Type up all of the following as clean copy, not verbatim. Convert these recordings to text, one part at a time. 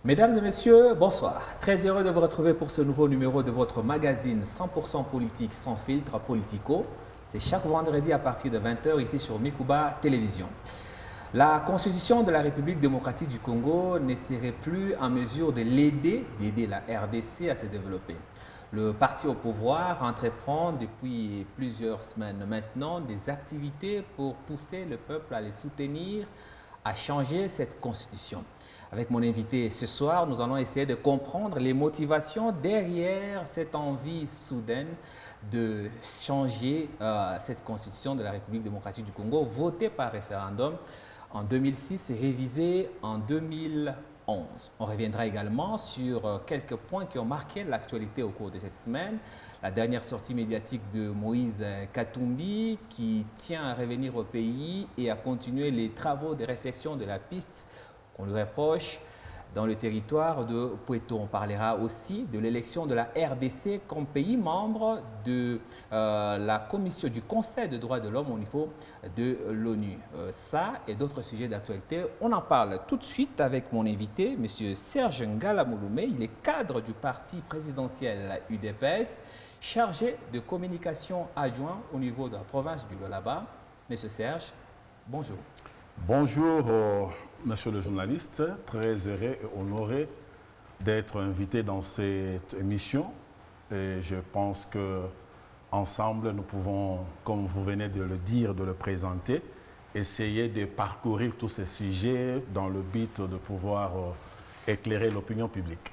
Mesdames et messieurs, bonsoir. Très heureux de vous retrouver pour ce nouveau numéro de votre magazine 100% politique sans filtre Politico. C'est chaque vendredi à partir de 20 h ici sur Mikuba Télévision. La Constitution de la République démocratique du Congo ne serait plus en mesure de d'aider la RDC à se développer. Le parti au pouvoir entreprend depuis plusieurs semaines maintenant des activités pour pousser le peuple à les soutenir, à changer cette constitution. Avec mon invité ce soir, nous allons essayer de comprendre les motivations derrière cette envie soudaine de changer cette constitution de la République démocratique du Congo, votée par référendum en 2006 et révisée en 2011. On reviendra également sur quelques points qui ont marqué l'actualité au cours de cette semaine. La dernière sortie médiatique de Moïse Katumbi qui tient à revenir au pays et à continuer les travaux de réflexion de la piste qu'on lui reproche dans le territoire de Pweto. On parlera aussi de l'élection de la RDC comme pays membre de la commission du Conseil des droits de l'homme au niveau de l'ONU. Ça et d'autres sujets d'actualité, on en parle tout de suite avec mon invité, M. Serge Ngala Mouloumé. Il est cadre du parti présidentiel UDPS, chargé de communication adjoint au niveau de la province du Lualaba. M. Serge, bonjour. Bonjour, monsieur le journaliste. Très heureux et honoré d'être invité dans cette émission. Et je pense qu'ensemble, nous pouvons, comme vous venez de le dire, de le présenter, essayer de parcourir tous ces sujets dans le but de pouvoir éclairer l'opinion publique.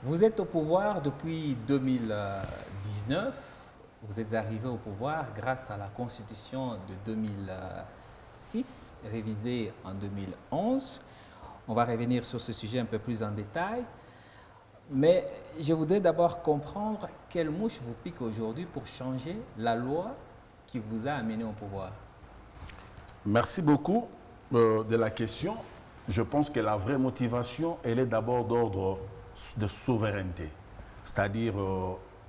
Vous êtes au pouvoir depuis 2019. Vous êtes arrivé au pouvoir grâce à la Constitution de 2006, révisée en 2011. On va revenir sur ce sujet un peu plus en détail. Mais je voudrais d'abord comprendre quelle mouche vous pique aujourd'hui pour changer la loi qui vous a amené au pouvoir. Merci beaucoup de la question. Je pense que la vraie motivation, elle est d'abord d'ordre de souveraineté. C'est-à-dire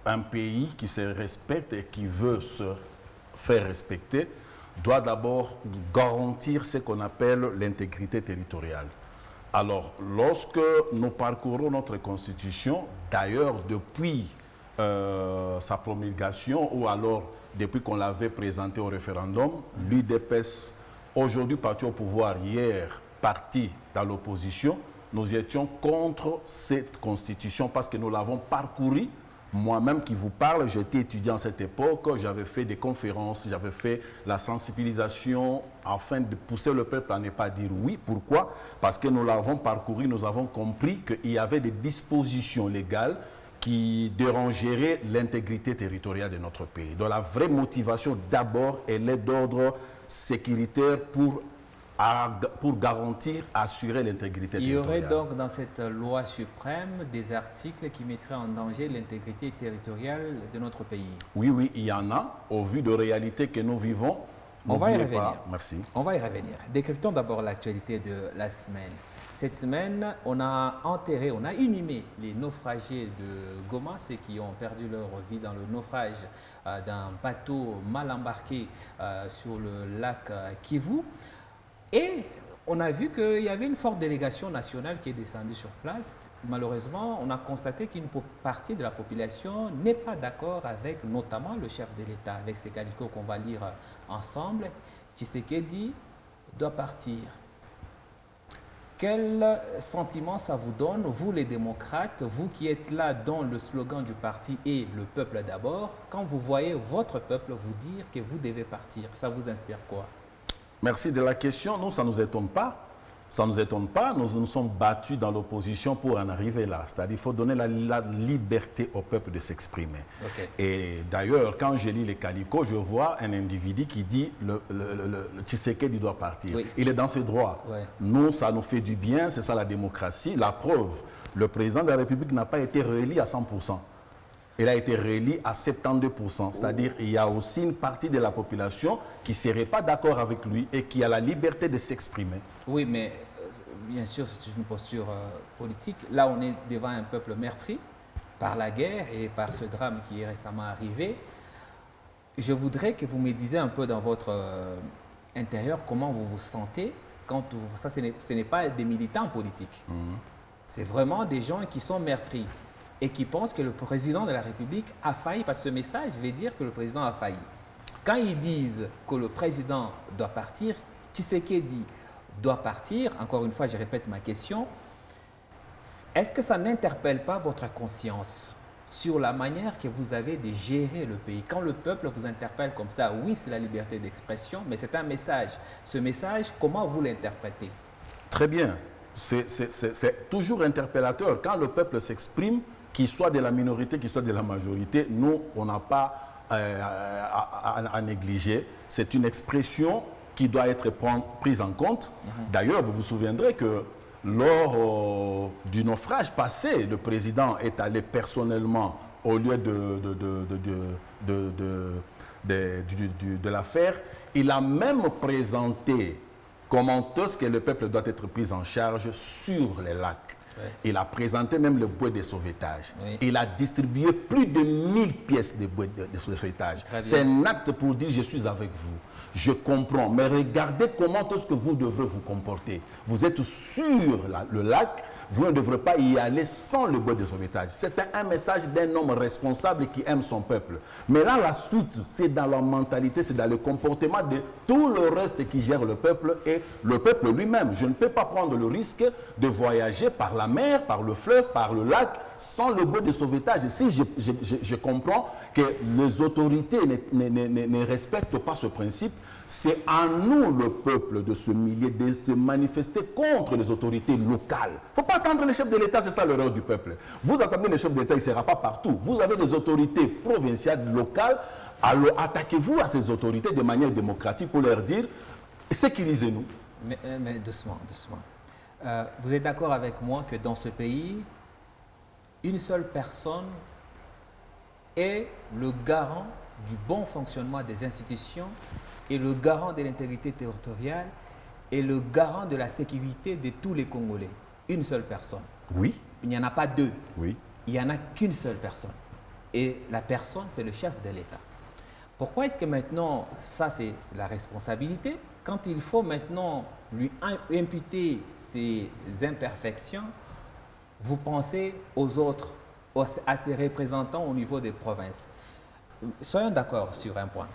un pays qui se respecte et qui veut se faire respecter doit d'abord garantir ce qu'on appelle l'intégrité territoriale. Alors, lorsque nous parcourons notre Constitution, d'ailleurs depuis sa promulgation ou alors depuis qu'on l'avait présentée au référendum, l'UDPS, aujourd'hui parti au pouvoir, hier parti dans l'opposition, nous étions contre cette Constitution parce que nous l'avons parcourue. Moi-même qui vous parle, j'étais étudiant à cette époque, j'avais fait des conférences, j'avais fait la sensibilisation afin de pousser le peuple à ne pas dire oui. Pourquoi? Parce que nous l'avons parcouru, nous avons compris qu'il y avait des dispositions légales qui dérangeraient l'intégrité territoriale de notre pays. Donc la vraie motivation d'abord, elle est d'ordre sécuritaire pour garantir, assurer l'intégrité territoriale. Il y aurait donc dans cette loi suprême des articles qui mettraient en danger l'intégrité territoriale de notre pays. Oui, oui, il y en a. Au vu de réalités que nous vivons, on va y revenir. Merci. On va y revenir. Décryptons d'abord l'actualité de la semaine. Cette semaine, on a enterré, on a inhumé les naufragés de Goma, ceux qui ont perdu leur vie dans le naufrage d'un bateau mal embarqué sur le lac Kivu. Et on a vu qu'il y avait une forte délégation nationale qui est descendue sur place. Malheureusement, on a constaté qu'une partie de la population n'est pas d'accord avec notamment le chef de l'État, avec ces calicots qu'on va lire ensemble. Tshisekedi doit partir. Quel sentiment ça vous donne, vous les démocrates, vous qui êtes là dont le slogan du parti est « le peuple d'abord », quand vous voyez votre peuple vous dire que vous devez partir, ça vous inspire quoi? Merci de la question. Nous, ça ne nous étonne pas. Ça ne nous étonne pas. Nous nous sommes battus dans l'opposition pour en arriver là. C'est-à-dire qu'il faut donner la liberté au peuple de s'exprimer. Okay. Et d'ailleurs, quand je lis les calicots, je vois un individu qui dit le Tshisekedi doit partir. Oui. Il est dans ses droits. Ouais. Nous, ça nous fait du bien. C'est ça la démocratie. La preuve, le président de la République n'a pas été réélu à 100%. Il a été réélu à 72%. C'est-à-dire qu'il y a aussi une partie de la population qui ne serait pas d'accord avec lui et qui a la liberté de s'exprimer. Oui, mais bien sûr, c'est une posture politique. Là, on est devant un peuple meurtri par la guerre et par ce drame qui est récemment arrivé. Je voudrais que vous me disiez un peu dans votre intérieur comment vous vous sentez quand vous, ça, ce n'est pas des militants politiques. C'est vraiment des gens qui sont meurtris et qui pensent que le président de la République a failli, parce que ce message veut dire que le président a failli. Quand ils disent que le président doit partir, Tshisekedi doit partir, encore une fois, je répète ma question, est-ce que ça n'interpelle pas votre conscience sur la manière que vous avez de gérer le pays? Quand le peuple vous interpelle comme ça, oui, c'est la liberté d'expression, mais c'est un message. Ce message, comment vous l'interprétez? Très bien. C'est toujours interpellateur. Quand le peuple s'exprime, qu'il soit de la minorité, qu'il soit de la majorité, nous, on n'a pas à négliger. C'est une expression qui doit être prise en compte. D'ailleurs, vous vous souviendrez que lors du naufrage passé, le président est allé personnellement au lieu de l'affaire. Il a même présenté comment est-ce que le peuple doit être pris en charge sur les lacs. Ouais. Il a présenté même le bois de sauvetage. Oui. Il a distribué plus de 1000 pièces de bois de sauvetage. C'est un acte pour dire je suis avec vous. Je comprends, mais regardez comment est-ce que vous devrez vous comporter. Vous êtes sur le lac, vous ne devrez pas y aller sans le bois de sauvetage. C'était un message d'un homme responsable qui aime son peuple. Mais là, la suite, c'est dans la mentalité, c'est dans le comportement de tout le reste qui gère le peuple et le peuple lui-même. Je ne peux pas prendre le risque de voyager par la mer, par le fleuve, par le lac, sans le bois de sauvetage. Et si je comprends que les autorités ne respectent pas ce principe, c'est à nous, le peuple, de se milier, de se manifester contre les autorités locales. Il ne faut pas attendre les chefs de l'État, c'est ça l'erreur du peuple. Vous attendez les chefs d'État, il ne sera pas partout. Vous avez des autorités provinciales, locales, alors attaquez-vous à ces autorités de manière démocratique pour leur dire sécurisez-nous. Mais doucement, doucement. Vous êtes d'accord avec moi que dans ce pays, une seule personne est le garant du bon fonctionnement des institutions et le garant de l'intégrité territoriale et le garant de la sécurité de tous les Congolais. Une seule personne. Oui. Il n'y en a pas deux. Oui. Il n'y en a qu'une seule personne. Et la personne, c'est le chef de l'État. Pourquoi est-ce que maintenant, ça c'est la responsabilité, quand il faut maintenant lui imputer ses imperfections, vous pensez aux autres, à ses représentants au niveau des provinces? Soyons d'accord sur un point.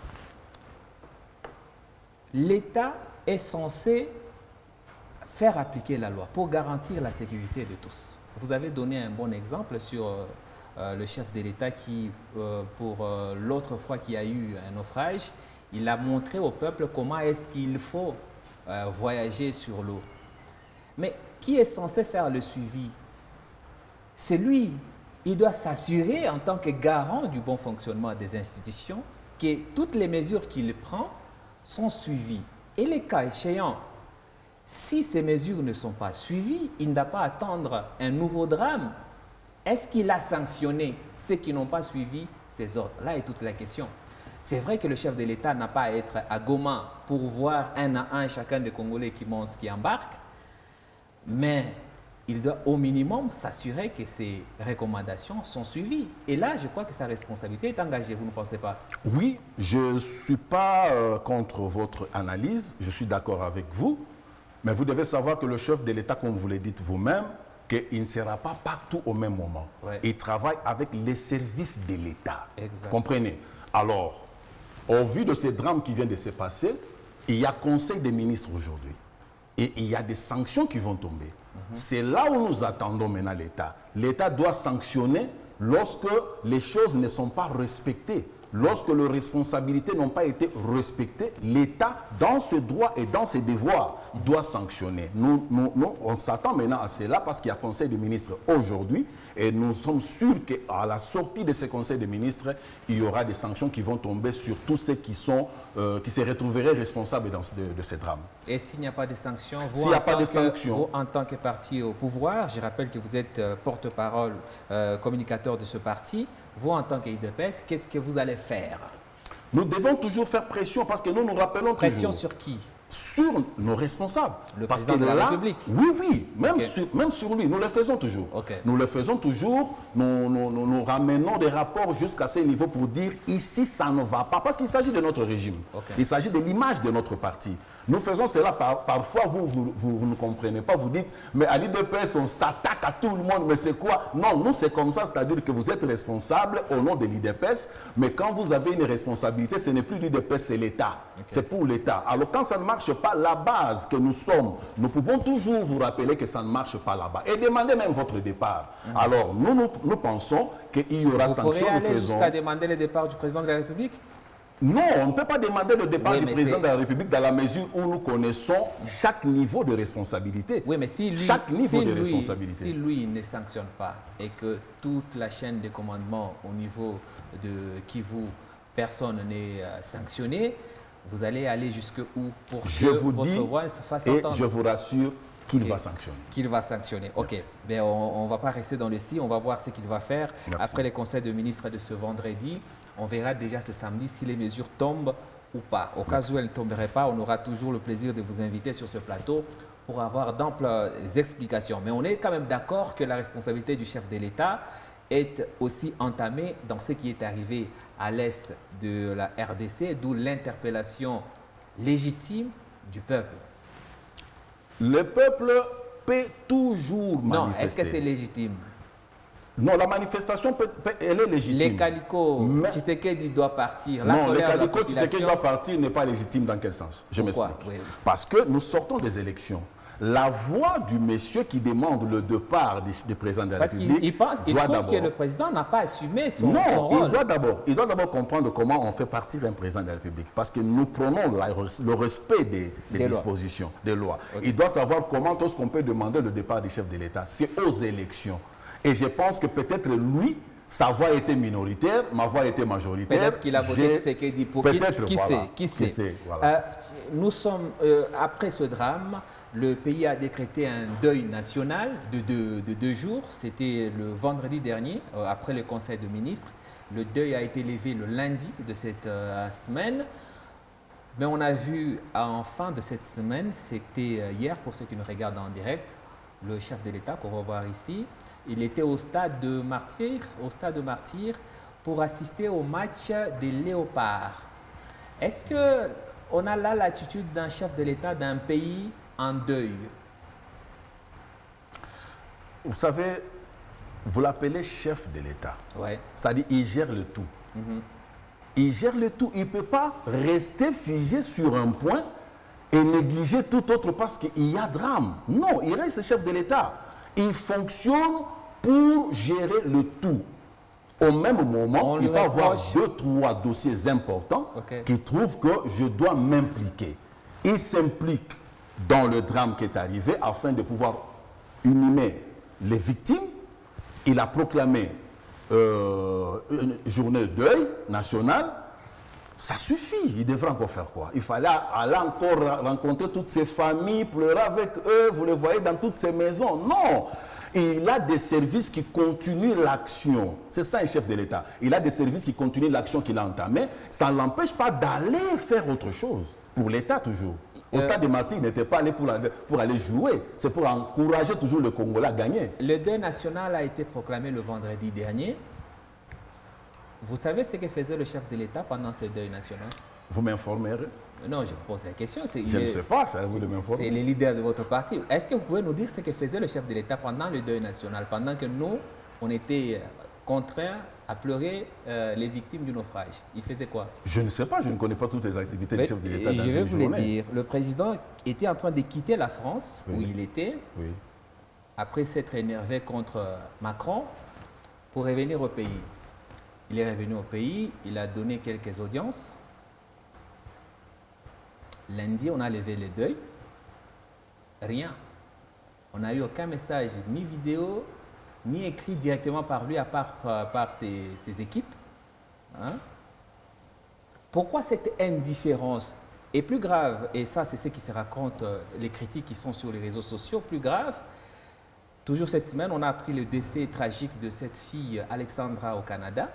L'État est censé faire appliquer la loi pour garantir la sécurité de tous. Vous avez donné un bon exemple sur le chef de l'État qui, pour l'autre fois qu'il y a eu un naufrage, il a montré au peuple comment est-ce qu'il faut voyager sur l'eau. Mais qui est censé faire le suivi? C'est lui. Il doit s'assurer en tant que garant du bon fonctionnement des institutions que toutes les mesures qu'il prend sont suivies. Et les cas échéants, si ces mesures ne sont pas suivies, il ne doit pas attendre un nouveau drame. Est-ce qu'il a sanctionné ceux qui n'ont pas suivi ces ordres? Là est toute la question. C'est vrai que le chef de l'État n'a pas à être à Goma pour voir un à un chacun des Congolais qui monte, qui embarque, mais il doit au minimum s'assurer que ces recommandations sont suivies. Et là, je crois que sa responsabilité est engagée, vous ne pensez pas? Oui, je ne suis pas contre votre analyse, je suis d'accord avec vous, mais vous devez savoir que le chef de l'État, comme vous le dites vous-même, qu'il ne sera pas partout au même moment. Ouais. Il travaille avec les services de l'État. Comprenez? Alors, au vu de ces drames qui viennent de se passer, il y a Conseil des ministres aujourd'hui. Et il y a des sanctions qui vont tomber. C'est là où nous attendons maintenant l'État. L'État doit sanctionner lorsque les choses ne sont pas respectées. Lorsque les responsabilités n'ont pas été respectées, l'État, dans ses droits et dans ses devoirs, doit sanctionner. Nous, on s'attend maintenant à cela parce qu'il y a Conseil des ministres aujourd'hui et nous sommes sûrs qu'à la sortie de ce Conseil des ministres, il y aura des sanctions qui vont tomber sur tous ceux qui se retrouveraient responsables de ces drames. Et s'il n'y a pas de sanctions, vous, en tant que parti au pouvoir, je rappelle que vous êtes porte-parole, communicateur de ce parti, vous en tant qu'IDPS, qu'est-ce que vous allez faire? Nous devons toujours faire pression parce que nous nous rappelons pression sur qui? sur nos responsables. Le Parce président que de la là, République. oui, même, Ok. même sur lui, nous le faisons toujours. Ok. Nous le faisons toujours, nous ramenons des rapports jusqu'à ce niveau pour dire ici ça ne va pas, parce qu'il s'agit de notre régime. Ok. Il s'agit de l'image de notre parti. Nous faisons cela, parfois vous ne comprenez pas, vous dites, mais à l'IDPS on s'attaque à tout le monde, mais c'est quoi? Non, nous c'est comme ça, c'est-à-dire que vous êtes responsable au nom de l'IDPS, mais quand vous avez une responsabilité, ce n'est plus l'IDPS, c'est l'État. Okay. C'est pour l'État. Alors quand ça ne marche pas, la base que nous sommes, nous pouvons toujours vous rappeler que ça ne marche pas là-bas et demander même votre départ. Alors nous pensons qu'il y aura sanction. Vous pourrez aller jusqu'à demander le départ du président de la République? Non, on ne peut pas demander le départ du président de la République dans la mesure où nous connaissons chaque niveau de responsabilité. Oui, mais si lui, responsabilité. Si lui ne sanctionne pas et que toute la chaîne de commandement au niveau de Kivu, personne n'est sanctionné, vous allez aller jusqu'où pour que votre voix se fasse entendre? Et je vous rassure qu'il va sanctionner. Qu'il va sanctionner. Ok. Ben, on ne va pas rester dans le si, on va voir ce qu'il va faire. Merci. Après les conseils de ministres de ce vendredi. On verra déjà ce samedi si les mesures tombent ou pas. Au cas où elles ne tomberaient pas, on aura toujours le plaisir de vous inviter sur ce plateau pour avoir d'amples explications. Mais on est quand même d'accord que la responsabilité du chef de l'État est aussi entamée dans ce qui est arrivé à l'est de la RDC, d'où l'interpellation légitime du peuple. Le peuple peut toujours manifester. Non, est-ce que c'est légitime? Non, la manifestation, elle est légitime. Les calicots, Tshisekedi doit partir. Non, les calicots, Tshisekedi doit partir n'est pas légitime dans quel sens? Je m'explique. Oui. Parce que nous sortons des élections. La voix du monsieur qui demande le départ du président de la République il trouve que le président n'a pas assumé son rôle. Il doit d'abord comprendre comment on fait partir un président de la République. Parce que nous prenons le respect des dispositions, des lois. Okay. Il doit savoir comment est-ce qu'on peut demander le départ du chef de l'État. C'est aux élections. Et je pense que peut-être lui, sa voix était minoritaire, ma voix était majoritaire. Peut-être qu'il a voté Tshisekedi pour qui sait. Voilà. Nous sommes, après ce drame, le pays a décrété un deuil national de 2 jours. C'était le vendredi dernier, après le conseil de ministres. Le deuil a été levé le lundi de cette semaine. Mais on a vu en fin de cette semaine, c'était hier pour ceux qui nous regardent en direct, le chef de l'État qu'on va voir ici. Il était au stade de Martyr, pour assister au match des Léopards. Est-ce qu'on a là l'attitude d'un chef de l'État d'un pays en deuil? Vous savez, vous l'appelez chef de l'État. Ouais. C'est-à-dire qu'il gère le tout. Il gère le tout. Il ne peut pas rester figé sur un point et négliger tout autre parce qu'il y a drame. Non, il reste chef de l'État. Il fonctionne pour gérer le tout. Au même moment, il va avoir 2-3 dossiers importants qui trouvent que je dois m'impliquer. Il s'implique dans le drame qui est arrivé afin de pouvoir inhumer les victimes. Il a proclamé une journée de deuil national. Ça suffit. Il devrait encore faire quoi? Il fallait aller encore rencontrer toutes ces familles, pleurer avec eux. Vous les voyez dans toutes ces maisons. Non. Il a des services qui continuent l'action. C'est ça un chef de l'État. Il a des services qui continuent l'action qu'il a entamée. Ça ne l'empêche pas d'aller faire autre chose. Pour l'État toujours. Au stade de Martyr, il n'était pas allé pour aller jouer. C'est pour encourager toujours le Congolais à gagner. Le deuil national a été proclamé le vendredi dernier. Vous savez ce que faisait le chef de l'État pendant ce deuil national? Vous m'informerez? Non, je vous pose la question. Je ne sais pas, c'est à vous de m'informer. C'est les leaders de votre parti. Est-ce que vous pouvez nous dire ce que faisait le chef de l'État pendant le deuil national, pendant que nous, on était contraints à pleurer les victimes du naufrage? Il faisait quoi? Je ne sais pas, je ne connais pas toutes les activités du chef de l'État. Je vais vous le dire. Le président était en train de quitter la France, où il était, après s'être énervé contre Macron, pour revenir au pays. Il est revenu au pays, il a donné quelques audiences. Lundi, on a levé le deuil. Rien. On n'a eu aucun message, ni vidéo, ni écrit directement par lui, à part par ses équipes. Hein? Pourquoi cette indifférence est plus grave? Et ça, c'est ce qui se raconte, les critiques qui sont sur les réseaux sociaux. Plus grave, toujours cette semaine, on a appris le décès tragique de cette fille, Alexandra, au Canada.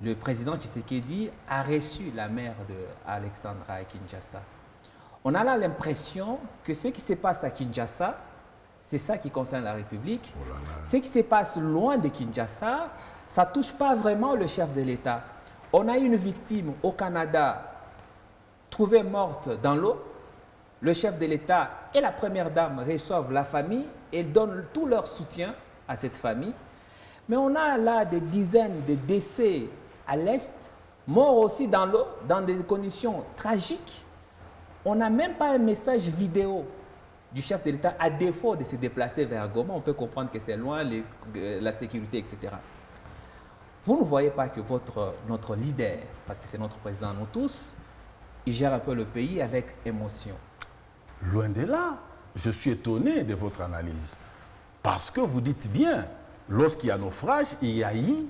Le président Tshisekedi a reçu la mère d'Alexandra à Kinshasa. on a là l'impression que ce qui se passe à Kinshasa, c'est ça qui concerne la République. Oh là là. Ce qui se passe loin de Kinshasa, ça ne touche pas vraiment le chef de l'État. On a une victime au Canada trouvée morte dans l'eau. Le chef de l'État et la première dame reçoivent la famille et donnent tout leur soutien à cette famille. Mais on a là des dizaines de décès à l'Est, morts aussi dans l'eau, dans des conditions tragiques. On n'a même pas un message vidéo du chef de l'État à défaut de se déplacer vers Goma. On peut comprendre que c'est loin, la sécurité, etc. Vous ne voyez pas que notre leader, parce que c'est notre président, nous tous, il gère un peu le pays avec émotion. Loin de là, je suis étonné de votre analyse. Parce que vous dites bien, lorsqu'il y a naufrage, il y a eu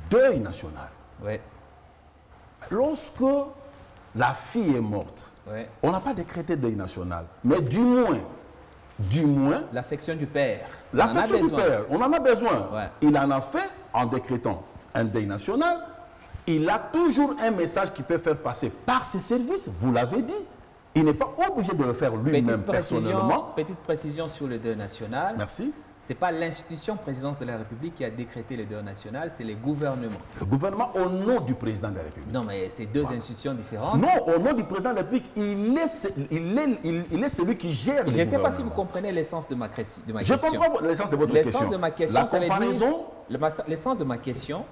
deuil national. Ouais. Lorsque la fille est morte, Ouais. on n'a pas décrété deuil national. Mais du moins, L'affection du père. l'affection du père, on en a besoin. Ouais. Il en a fait en décrétant un deuil national. Il a toujours un message qu'il peut faire passer par ses services, vous l'avez dit. Il n'est pas obligé de le faire lui-même personnellement. Petite précision sur le deuil national. Merci. Ce n'est pas l'institution présidence de la République qui a décrété le deuil national, c'est le gouvernement. Le gouvernement au nom du président de la République. Non, mais c'est deux institutions différentes. Non, au nom du président de la République, il est celui qui gère le Je ne sais pas gouvernement. si vous comprenez l'essence de ma question. Je comprends l'essence de votre question. L'essence de ma question, La ça veut comparaison, dire... L'essence de ma question,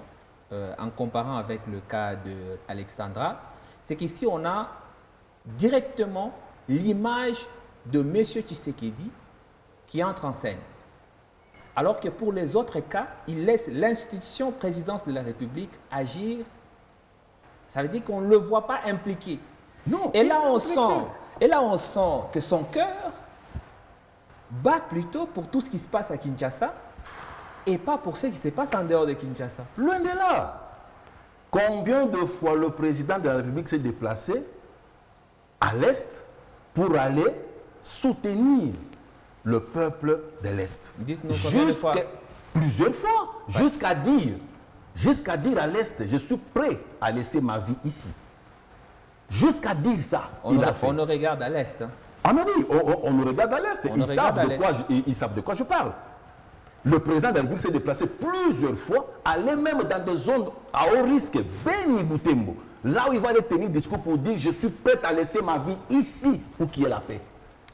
en comparant avec le cas d'Alexandra, c'est qu'ici, on a directement l'image de M. Tshisekedi qui entre en scène. Alors que pour les autres cas, il laisse l'institution présidence de la République agir. Ça veut dire qu'on ne le voit pas impliqué. non. Et là, on sent que son cœur bat plutôt pour tout ce qui se passe à Kinshasa et pas pour ce qui se passe en dehors de Kinshasa. Loin de là. Combien de fois le président de la République s'est déplacé à l'Est pour aller soutenir le peuple de l'Est? Dites-nous combien de fois? Plusieurs fois. Ouais. Jusqu'à dire à l'Est, je suis prêt à laisser ma vie ici. Jusqu'à dire ça. On nous regarde à l'Est. Hein. Ah non, oui, on nous regarde à l'Est. Ils savent de quoi je parle. Le président de la République s'est déplacé plusieurs fois, aller même dans des zones à haut risque, Beni Boutembo, là où il va aller tenir discours pour dire je suis prêt à laisser ma vie ici pour qu'il y ait la paix.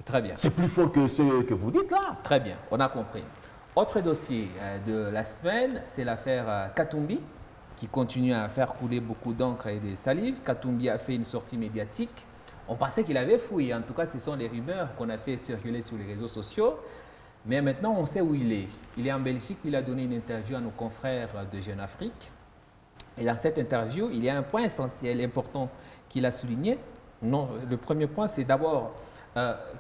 Très bien. C'est plus fort que ce que vous dites là. Très bien, on a compris. Autre dossier de la semaine, c'est l'affaire Katumbi, qui continue à faire couler beaucoup d'encre et de salive. Katumbi a fait une sortie médiatique. On pensait qu'il avait fouillé. En tout cas, ce sont les rumeurs qu'on a fait circuler sur les réseaux sociaux. Mais maintenant, on sait où il est. Il est en Belgique, il a donné une interview à nos confrères de Jeune Afrique. Et dans cette interview, il y a un point essentiel, important, qu'il a souligné. Non, le premier point, c'est d'abord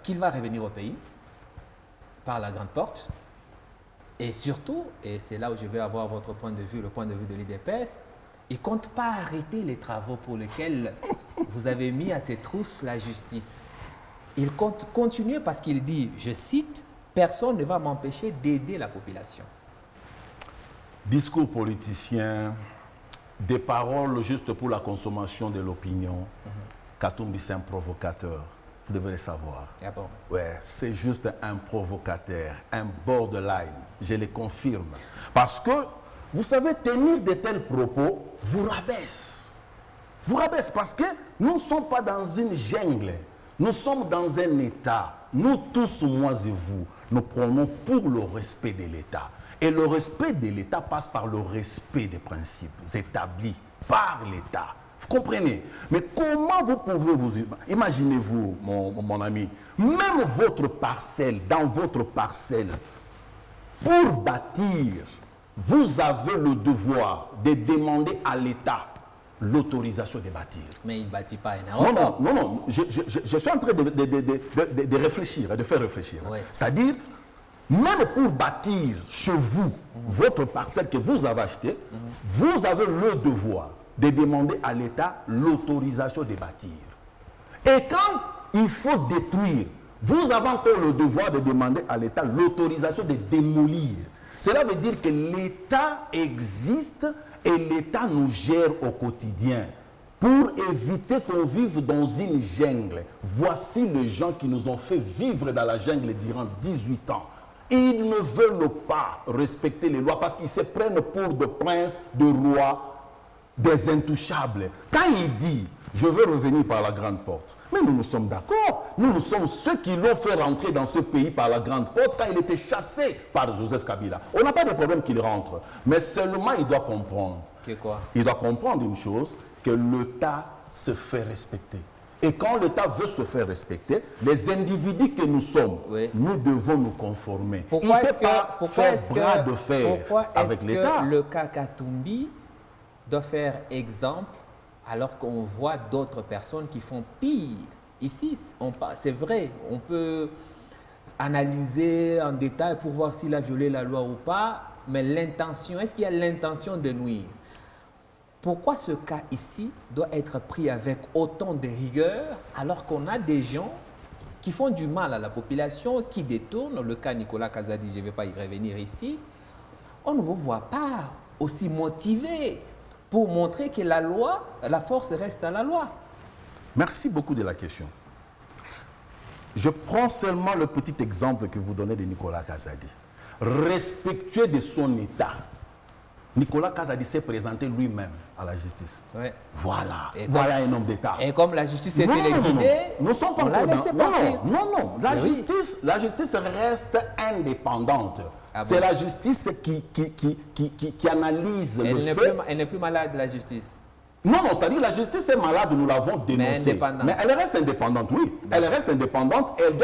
qu'il va revenir au pays par la grande porte. Et surtout, et c'est là où je vais avoir votre point de vue, le point de vue de l'IDPS, il ne compte pas arrêter les travaux pour lesquels vous avez mis à ses trousses la justice. Il compte continuer parce qu'il dit, je cite, « Personne ne va m'empêcher d'aider la population ». Discours politicien, des paroles juste pour la consommation de l'opinion. Katumbi, c'est un provocateur. Vous devez le savoir. Ah bon? Ouais, c'est juste un provocateur, un borderline. Je le confirme. Parce que, vous savez, tenir de tels propos vous rabaisse. Vous rabaisse parce que nous ne sommes pas dans une jungle. Nous sommes dans un État. Nous tous, moi et vous, nous prenons pour le respect de l'État. Et le respect de l'État passe par le respect des principes établis par l'État. Vous comprenez? Mais comment vous pouvez vous... Imaginez-vous, mon ami, même votre parcelle, dans votre parcelle, pour bâtir, vous avez le devoir de demander à l'État l'autorisation de bâtir. Mais il ne bâtit pas énormément. Non, je suis en train de réfléchir, de faire réfléchir. Ouais. C'est-à-dire, même pour bâtir chez vous, votre parcelle que vous avez achetée, vous avez le devoir de demander à l'État l'autorisation de bâtir. Et quand il faut détruire, vous avez encore le devoir de demander à l'État l'autorisation de démolir. Cela veut dire que l'État existe et l'État nous gère au quotidien. pour éviter qu'on vive dans une jungle. Voici les gens qui nous ont fait vivre dans la jungle durant 18 ans. Ils ne veulent pas respecter les lois parce qu'ils se prennent pour des princes, des rois, des intouchables. Quand il dit « je veux revenir par la grande porte », mais nous sommes d'accord. Nous sommes ceux qui l'ont fait rentrer dans ce pays par la grande porte quand il était chassé par Joseph Kabila. On n'a pas de problème qu'il rentre. Mais seulement il doit comprendre. Quoi? Il doit comprendre une chose, que l'État se fait respecter. Et quand l'État veut se faire respecter, les individus que nous sommes, nous devons nous conformer. Pourquoi est-ce que le cas Katumbi doit faire exemple alors qu'on voit d'autres personnes qui font pire? Ici, c'est vrai, on peut analyser en détail pour voir s'il a violé la loi ou pas, mais l'intention, est-ce qu'il y a l'intention de nuire? Pourquoi ce cas ici doit être pris avec autant de rigueur alors qu'on a des gens qui font du mal à la population, qui détournent? Le cas Nicolas Kazadi, je ne vais pas y revenir ici. On ne vous voit pas aussi motivé pour montrer que la loi, la force reste à la loi. Merci beaucoup de la question. Je prends seulement le petit exemple que vous donnez de Nicolas Kazadi. Respectueux de son État. Nicolas Kazadi s'est présenté lui-même à la justice. Ouais. Voilà. Voilà un homme d'État. Et comme la justice était téléguidée, nous sommes pas on l'a laissé partir. Non. La justice reste indépendante. Ah bon? C'est la justice qui analyse le fait. Elle n'est plus malade, la justice. Non, c'est-à-dire la justice est malade, nous l'avons dénoncé. Mais elle reste indépendante, oui. Elle reste indépendante, elle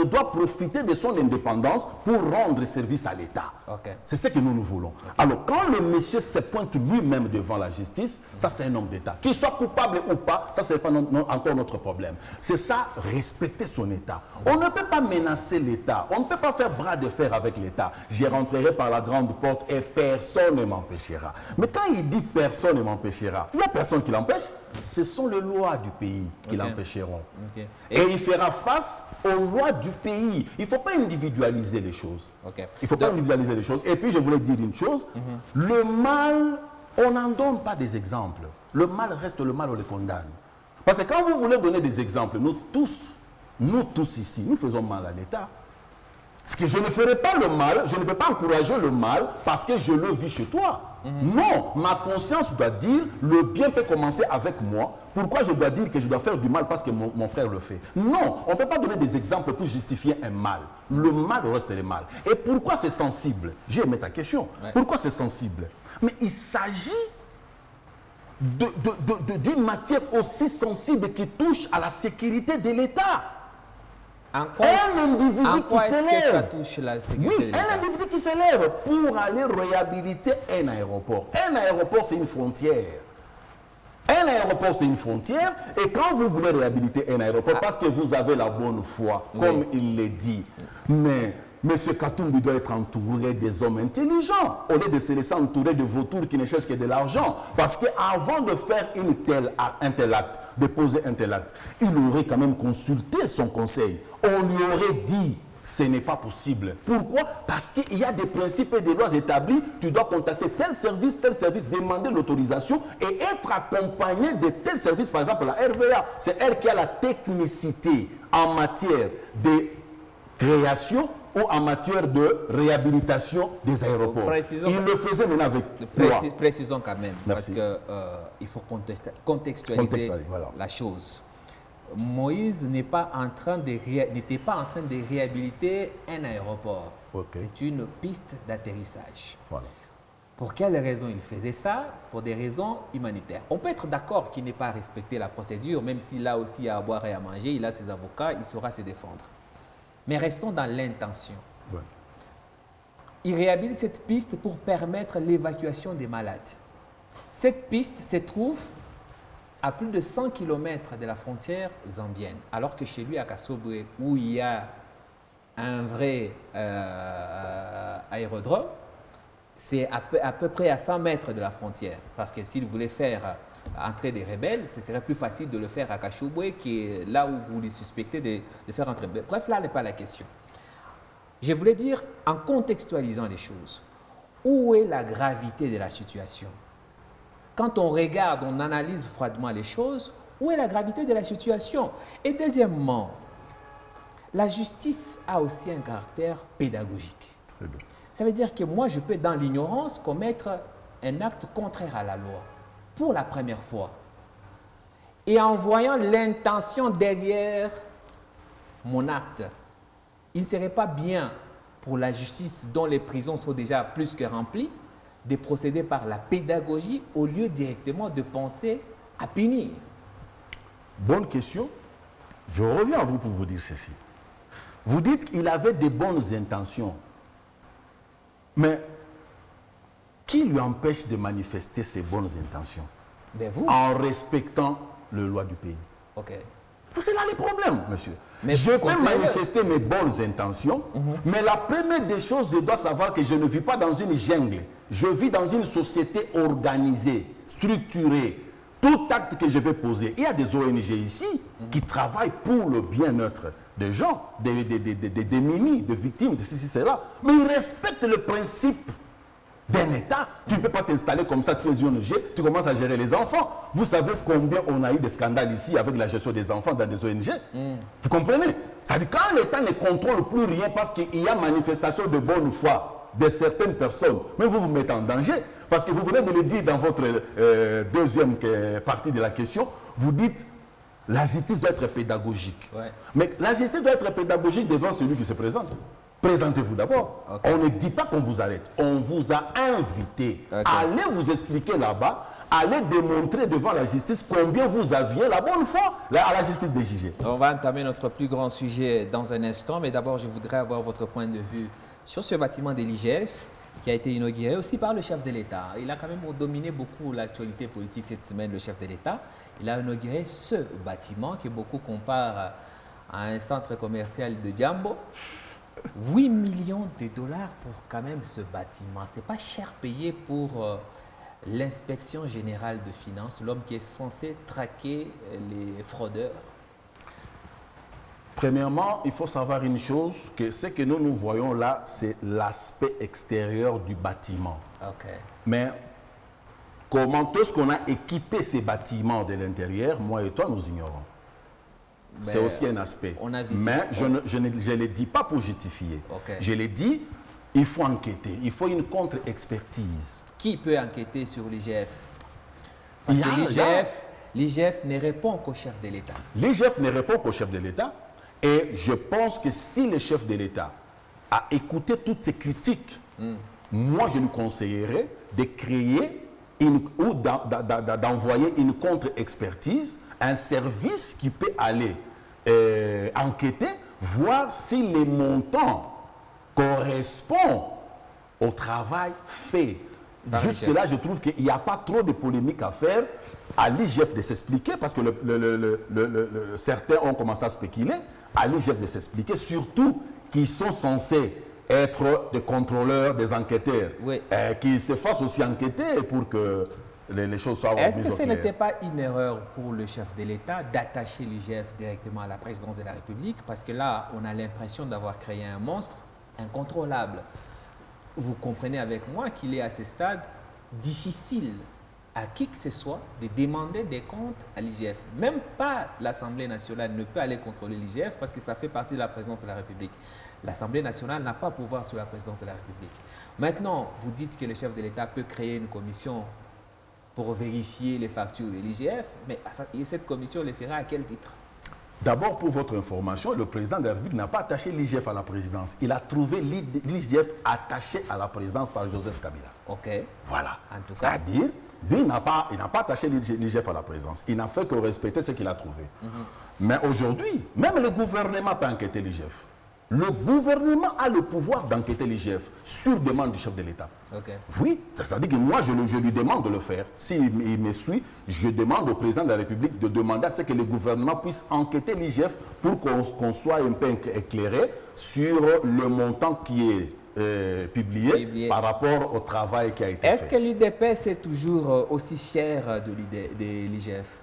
doit profiter de son indépendance pour rendre service à l'État. Okay. C'est ce que nous voulons. Alors, quand le monsieur se pointe lui-même devant la justice, ça c'est un homme d'État. Qu'il soit coupable ou pas, ça c'est pas encore notre problème. C'est ça, respecter son État. On ne peut pas menacer l'État, on ne peut pas faire bras de fer avec l'État. J'y rentrerai par la grande porte et personne ne m'empêchera. Mais quand il dit personne ne m'empêchera, il y a personne qui l'empêche, ce sont les lois du pays qui l'empêcheront. Okay. Et il fera face aux lois du pays. Il ne faut pas individualiser les choses. Okay. Il ne faut pas individualiser les choses. Et puis je voulais dire une chose, le mal, on n'en donne pas des exemples. Le mal reste le mal, on le condamne. Parce que quand vous voulez donner des exemples, nous tous ici, nous faisons mal à l'État. Parce que je ne ferai pas le mal, je ne peux pas encourager le mal parce que je le vis chez toi. Non, ma conscience doit dire le bien peut commencer avec moi. Pourquoi je dois dire que je dois faire du mal parce que mon frère le fait? Non, on ne peut pas donner des exemples pour justifier un mal. Le mal reste le mal. Et pourquoi c'est sensible? J'ai aimé ta question. Ouais. Pourquoi c'est sensible? Mais il s'agit d'une matière aussi sensible qui touche à la sécurité de l'État. Un individu qui s'élève. Ça touche la sécurité de un individu qui s'élève pour aller réhabiliter un aéroport. Un aéroport, c'est une frontière. Un aéroport, c'est une frontière. Et quand vous voulez réhabiliter un aéroport, parce que vous avez la bonne foi, comme il le dit, mais M. Katumbi doit être entouré des hommes intelligents, au lieu de se laisser entourer de vautours qui ne cherchent que de l'argent. Parce qu'avant de faire un tel acte, de poser un tel acte, il aurait quand même consulté son conseil. On lui aurait dit, ce n'est pas possible. Pourquoi? Parce qu'il y a des principes et des lois établis. Tu dois contacter tel service, demander l'autorisation et être accompagné de tel service. Par exemple, la RVA, c'est elle qui a la technicité en matière de création ou en matière de réhabilitation des aéroports. Il le faisait maintenant avec toi. Précisons quand même, merci. Parce qu'il faut contextualiser la chose. Moïse n'était pas en train de réhabiliter un aéroport. Okay. C'est une piste d'atterrissage. Voilà. Pour quelles raisons il faisait ça? Pour des raisons humanitaires. On peut être d'accord qu'il n'ait pas respecté la procédure, même s'il a aussi à boire et à manger, il a ses avocats, il saura se défendre. Mais restons dans l'intention. Ouais. Il réhabilite cette piste pour permettre l'évacuation des malades. Cette piste se trouve à plus de 100 km de la frontière zambienne, alors que chez lui à Kasobwe, où il y a un vrai aérodrome, c'est à peu près à 100 mètres de la frontière. Parce que s'il voulait faire entrer des rebelles, ce serait plus facile de le faire à Kachoubwe, qui est là où vous les suspectez de faire entrer. Bref, là n'est pas la question. Je voulais dire, en contextualisant les choses, où est la gravité de la situation? quand on regarde, on analyse froidement les choses, où est la gravité de la situation? Et deuxièmement, la justice a aussi un caractère pédagogique. Très bien. Ça veut dire que moi, je peux, dans l'ignorance, commettre un acte contraire à la loi, pour la première fois. Et en voyant l'intention derrière mon acte, il ne serait pas bien pour la justice, dont les prisons sont déjà plus que remplies, de procéder par la pédagogie au lieu directement de penser à punir. Bonne question. Je reviens à vous pour vous dire ceci. Vous dites qu'il avait de bonnes intentions. Mais qui lui empêche de manifester ses bonnes intentions? Ben vous. En respectant les lois du pays. Ok. C'est là le problème, monsieur. Mais je peux manifester mes bonnes intentions, mais la première des choses, je dois savoir que je ne vis pas dans une jungle. Je vis dans une société organisée, structurée. Tout acte que je vais poser, il y a des ONG ici qui travaillent pour le bien-être des gens, des démunis, des victimes, de ceci, cela. Mais ils respectent le principe d'un État. Tu ne peux pas t'installer comme ça, tu es ONG, tu commences à gérer les enfants. Vous savez combien on a eu de scandales ici avec la gestion des enfants dans des ONG? Vous comprenez? C'est-à-dire quand l'État ne contrôle plus rien parce qu'il y a manifestation de bonne foi de certaines personnes, mais vous vous mettez en danger. Parce que vous venez de le dire dans votre deuxième partie de la question, vous dites la justice doit être pédagogique. Ouais. Mais la justice doit être pédagogique devant celui qui se présente. Présentez-vous d'abord. Okay. On ne dit pas qu'on vous arrête. On vous a invité. Okay. Allez vous expliquer là-bas. Allez démontrer devant la justice combien vous aviez la bonne foi à la justice des jugés. On va entamer notre plus grand sujet dans un instant, mais d'abord, je voudrais avoir votre point de vue sur ce bâtiment de l'IGF qui a été inauguré aussi par le chef de l'État. Il a quand même dominé beaucoup l'actualité politique cette semaine, le chef de l'État. Il a inauguré ce bâtiment que beaucoup comparent à un centre commercial de Jambo. 8 millions de dollars pour quand même ce bâtiment. Ce n'est pas cher payé pour l'inspection générale de finances, l'homme qui est censé traquer les fraudeurs. Premièrement, il faut savoir une chose, que ce que nous voyons là, c'est l'aspect extérieur du bâtiment. Okay. Mais comment est-ce qu'on a équipé ces bâtiments de l'intérieur, moi et toi, nous ignorons. C'est aussi un aspect. On a visité. Mais je ne le dis pas pour justifier. Okay. Je le dis, il faut enquêter. Il faut une contre-expertise. Qui peut enquêter sur l'IGF? Parce que l'IGF ne répond qu'au chef de l'État. L'IGF ne répond qu'au chef de l'État. Et je pense que si le chef de l'État a écouté toutes ces critiques, moi je lui conseillerais de créer ou d'envoyer une contre-expertise, un service qui peut aller enquêter, voir si les montants correspondent au travail fait. Jusque-là, je trouve qu'il n'y a pas trop de polémique à faire à l'IGF de s'expliquer, parce que certains ont commencé à spéculer, à l'IGF de s'expliquer, surtout qu'ils sont censés être des contrôleurs, des enquêteurs, oui. Qu'ils se fassent aussi enquêter pour que les choses soient mises au clair. Est-ce que ce n'était pas une erreur pour le chef de l'État d'attacher l'IGF directement à la présidence de la République? Parce que là, on a l'impression d'avoir créé un monstre incontrôlable. Vous comprenez avec moi qu'il est à ce stade difficile à qui que ce soit de demander des comptes à l'IGF. Même pas l'Assemblée nationale ne peut aller contrôler l'IGF parce que ça fait partie de la présidence de la République. L'Assemblée nationale n'a pas pouvoir sur la présidence de la République. Maintenant, vous dites que le chef de l'État peut créer une commission pour vérifier les factures de l'IGF, mais cette commission le fera à quel titre? D'abord, pour votre information, le président de la République n'a pas attaché l'IGF à la présidence. Il a trouvé l'IGF attaché à la présidence par Joseph Kabila. Ok. Voilà. C'est-à-dire, lui, il n'a pas attaché l'IGF à la présidence. Il n'a fait que respecter ce qu'il a trouvé. Mais aujourd'hui, même le gouvernement peut enquêter l'IGF. Le gouvernement a le pouvoir d'enquêter l'IGF sur demande du chef de l'État. Okay. Oui, c'est-à-dire que moi, je lui demande de le faire. S'il me suit, je demande au président de la République de demander à ce que le gouvernement puisse enquêter l'IGF pour qu'on soit un peu éclairé sur le montant qui est publié par rapport au travail qui a été fait. Est-ce que l'UDPS est toujours aussi fier de l'IGF?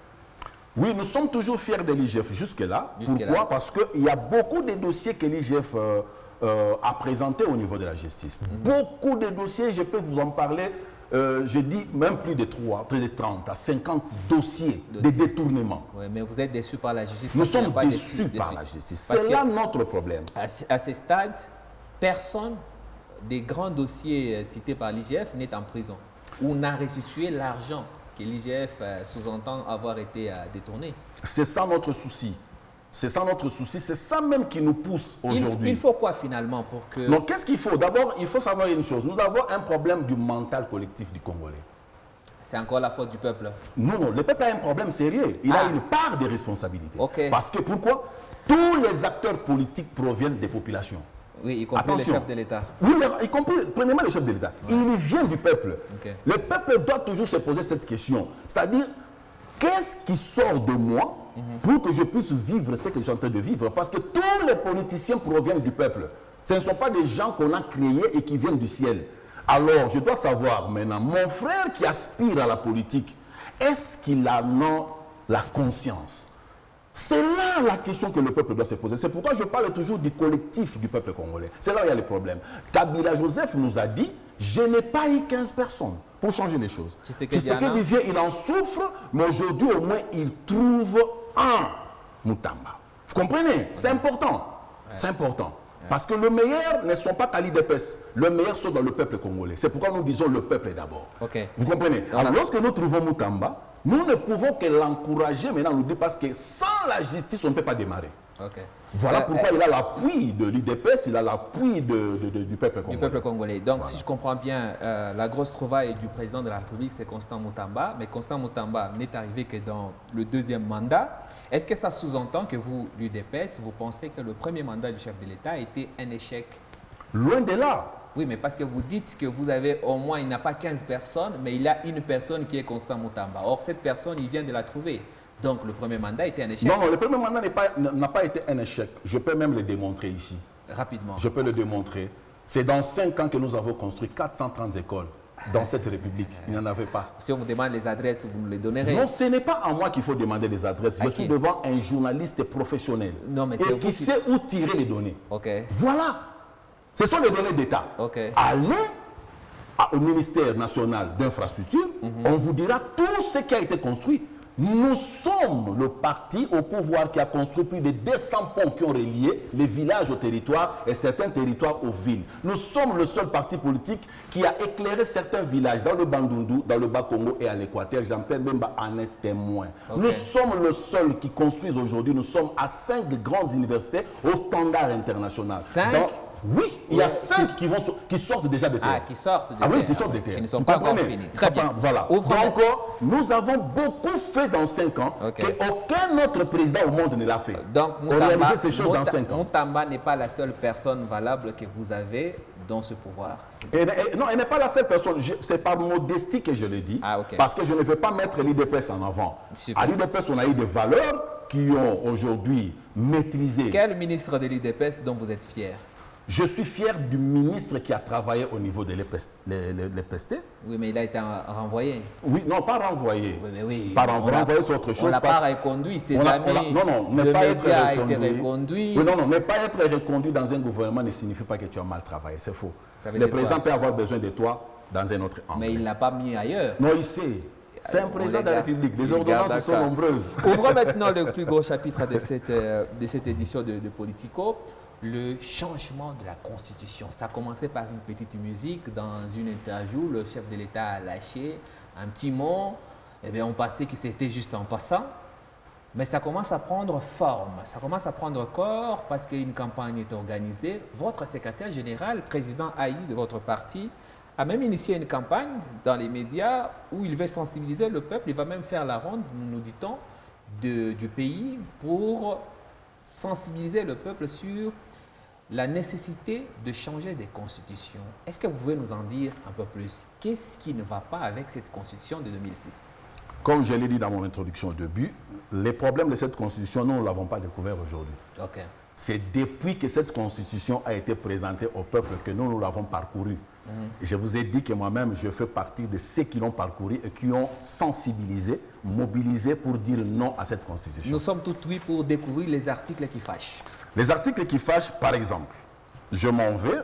Oui, nous sommes toujours fiers de l'IGF jusque-là. Pourquoi? Parce qu'il y a beaucoup de dossiers que l'IGF a présentés au niveau de la justice. Beaucoup de dossiers, je peux vous en parler je dis même plus de 30 à 50 dossiers de détournement. Oui, mais vous êtes déçus par la justice. Nous sommes déçus par la justice. C'est là notre problème. À ce stade, personne des grands dossiers cités par l'IGF n'est en prison ou n'a restitué l'argent que l'IGF sous-entend avoir été détourné. C'est ça notre souci. C'est ça notre souci. C'est ça même qui nous pousse aujourd'hui. Il faut quoi finalement pour que... Donc qu'est-ce qu'il faut? D'abord, il faut savoir une chose. Nous avons un problème du mental collectif du Congolais. C'est encore la faute du peuple? Non, non. Le peuple a un problème sérieux. Il a une part de responsabilité. Okay. Parce que pourquoi? Tous les acteurs politiques proviennent des populations. Oui, y compris les chefs de l'État. Oui, y compris, premièrement, les chefs de l'État. Ouais. Il vient du peuple. Okay. Le peuple doit toujours se poser cette question. C'est-à-dire, qu'est-ce qui sort de moi pour que je puisse vivre ce que je suis en train de vivre? Parce que tous les politiciens proviennent du peuple. Ce ne sont pas des gens qu'on a créés et qui viennent du ciel. Alors, je dois savoir maintenant, mon frère qui aspire à la politique, est-ce qu'il en a la conscience? C'est là la question que le peuple doit se poser. C'est pourquoi je parle toujours du collectif du peuple congolais. C'est là où il y a les problèmes. Kabila Joseph nous a dit, je n'ai pas eu 15 personnes pour changer les choses. Tshisekedi vient, il en souffre, mais aujourd'hui au moins il trouve un Moutamba. Vous comprenez? C'est important. Ouais. C'est important. Ouais. Parce que le meilleur ne sont pas Kali Depes. Le meilleur sont dans le peuple congolais. C'est pourquoi nous disons le peuple d'abord. Okay. Vous comprenez? Alors lorsque nous trouvons Moutamba, nous ne pouvons que l'encourager maintenant, nous dire, parce que sans la justice, on ne peut pas démarrer. Okay. Voilà pourquoi il a l'appui de l'IDPS, il a l'appui du peuple congolais. Du peuple congolais. Donc, voilà. Si je comprends bien, la grosse trouvaille du président de la République, c'est Constant Moutamba. Mais Constant Moutamba n'est arrivé que dans le deuxième mandat. Est-ce que ça sous-entend que vous, l'UDPS, vous pensez que le premier mandat du chef de l'État a été un échec? Loin de là. Oui, mais parce que vous dites que vous avez au moins, il n'a pas 15 personnes, mais il a une personne qui est Constant Moutamba. Or, cette personne, il vient de la trouver. Donc, le premier mandat était un échec. Non, non, le premier mandat n'a pas été un échec. Je peux même le démontrer ici. Rapidement. Je peux le démontrer. C'est dans 5 ans que nous avons construit 430 écoles dans cette République. Il n'y en avait pas. Si on vous demande les adresses, vous nous les donnerez. Non, ce n'est pas à moi qu'il faut demander les adresses. Je suis devant un journaliste professionnel et qui sait où tirer les données. Okay. Voilà. Ce sont les données d'État. Okay. Allez au ministère national d'infrastructure, on vous dira tout ce qui a été construit. Nous sommes le parti au pouvoir qui a construit plus de 200 ponts qui ont relié les villages au territoire et certains territoires aux villes. Nous sommes le seul parti politique qui a éclairé certains villages dans le Bandundu, dans le Bas-Congo et à l'Équateur. Jean-Pierre Bemba en est témoin. Okay. Nous sommes le seul qui construisent aujourd'hui. Nous sommes à 5 grandes universités au standard international. 5 Oui, il y a 5 qui sortent déjà de terre. Ah, qui sortent de terre. Ah oui, qui sortent de terre. Qui ne sont pas encore finis. Très bien. Voilà. Donc, nous avons beaucoup fait dans 5 ans qu'aucun autre président au monde ne l'a fait. Donc, on réalise ces choses dans 5 ans. Moutamba n'est pas la seule personne valable que vous avez dans ce pouvoir. Non, elle n'est pas la seule personne. C'est par modestie que je le dis. Ah, parce que je ne veux pas mettre l'IDPS en avant. Super. À l'IDPS, on a eu des valeurs qui ont aujourd'hui maîtrisé. Quel ministre de l'IDPS dont vous êtes fier? Je suis fier du ministre qui a travaillé au niveau de l'EPST. Oui, mais il a été renvoyé. Oui, non, pas renvoyé. Oui, mais oui. Pas renvoyé, c'est autre chose. On l'a pas reconduit, ses amis. Non, le média a été reconduit. Oui, non, ne pas être reconduit dans un gouvernement ne signifie pas que tu as mal travaillé. C'est faux. Le président peut avoir besoin de toi dans un autre angle. Mais il ne l'a pas mis ailleurs. Non, il sait. C'est un président de la République. Les ordonnances sont nombreuses. Ouvrons maintenant le plus gros chapitre de cette édition de Politico. Le changement de la Constitution. Ça a commencé par une petite musique dans une interview. Le chef de l'État a lâché un petit mot. Eh bien, on pensait que c'était juste en passant. Mais ça commence à prendre forme, ça commence à prendre corps parce qu'une campagne est organisée. Votre secrétaire général, président Haï de votre parti, a même initié une campagne dans les médias où il veut sensibiliser le peuple. Il va même faire la ronde, nous dit-on, du pays pour sensibiliser le peuple sur la nécessité de changer des constitutions. Est-ce que vous pouvez nous en dire un peu plus? Qu'est-ce qui ne va pas avec cette constitution de 2006? Comme je l'ai dit dans mon introduction au début, les problèmes de cette constitution, nous ne l'avons pas découvert aujourd'hui. Okay. C'est depuis que cette constitution a été présentée au peuple que nous l'avons parcourue. Je vous ai dit que moi-même, je fais partie de ceux qui l'ont parcouru et qui ont sensibilisé, mobilisé pour dire non à cette constitution. Nous sommes tout oui pour découvrir les articles qui fâchent. Les articles qui fâchent, par exemple, je m'en vais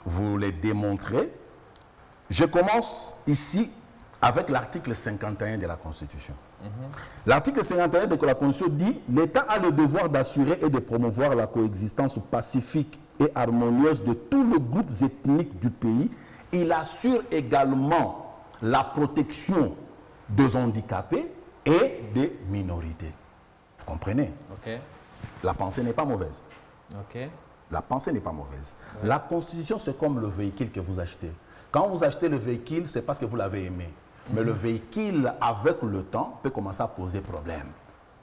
vous les démontrer. Je commence ici avec l'article 51 de la Constitution. L'article 51 de la Constitution dit « L'État a le devoir d'assurer et de promouvoir la coexistence pacifique et harmonieuse de tous les groupes ethniques du pays. Il assure également la protection des handicapés et des minorités. » Vous comprenez? Ok. La pensée n'est pas mauvaise. Ok. La pensée n'est pas mauvaise. Ouais. La Constitution, c'est comme le véhicule que vous achetez. Quand vous achetez le véhicule, c'est parce que vous l'avez aimé. Mais le véhicule, avec le temps, peut commencer à poser problème.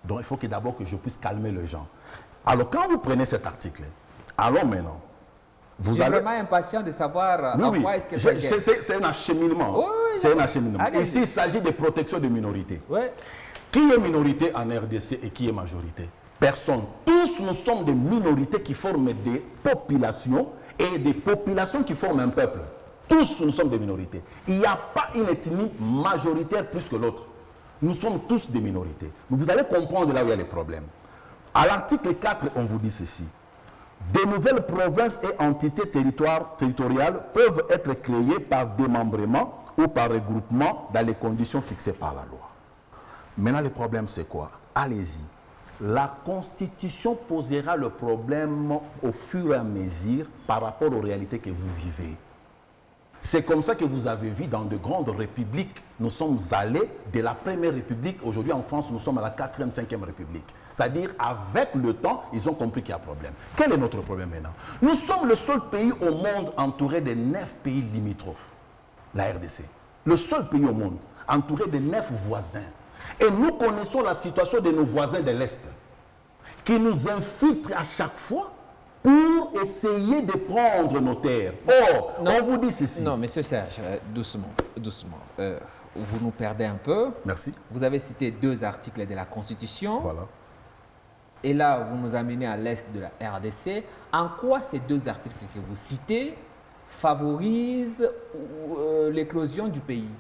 Donc, il faut d'abord que je puisse calmer les gens. Alors, quand vous prenez cet article, allons maintenant. Je suis vraiment impatient de savoir oui, quoi est-ce que ça gère. C'est un acheminement. Oui, c'est un acheminement. Allez-y. Ici, il s'agit de protection des minorités. Oui. Qui est minorité en RDC et qui est majorité? Personne. Tous nous sommes des minorités qui forment des populations et des populations qui forment un peuple. Tous nous sommes des minorités. Il n'y a pas une ethnie majoritaire plus que l'autre. Nous sommes tous des minorités. Mais vous allez comprendre là où il y a les problèmes. À l'article 4, on vous dit ceci. Des nouvelles provinces et entités territoriales peuvent être créées par démembrement ou par regroupement dans les conditions fixées par la loi. Maintenant, le problème, c'est quoi? Allez-y. La Constitution posera le problème au fur et à mesure par rapport aux réalités que vous vivez. C'est comme ça que vous avez vu dans de grandes républiques. Nous sommes allés de la première république. Aujourd'hui, en France, nous sommes à la 4e, 5e république. C'est-à-dire, avec le temps, ils ont compris qu'il y a un problème. Quel est notre problème maintenant? Nous sommes le seul pays au monde entouré de 9 pays limitrophes. La RDC. Le seul pays au monde entouré de 9 voisins. Et nous connaissons la situation de nos voisins de l'Est qui nous infiltrent à chaque fois pour essayer de prendre nos terres. Or, non, on vous dit ceci. Non, monsieur Serge, doucement, doucement. Vous nous perdez un peu. Merci. Vous avez cité 2 articles de la Constitution. Voilà. Et là, vous nous amenez à l'Est de la RDC. En quoi ces 2 articles que vous citez favorisent l'éclosion du pays?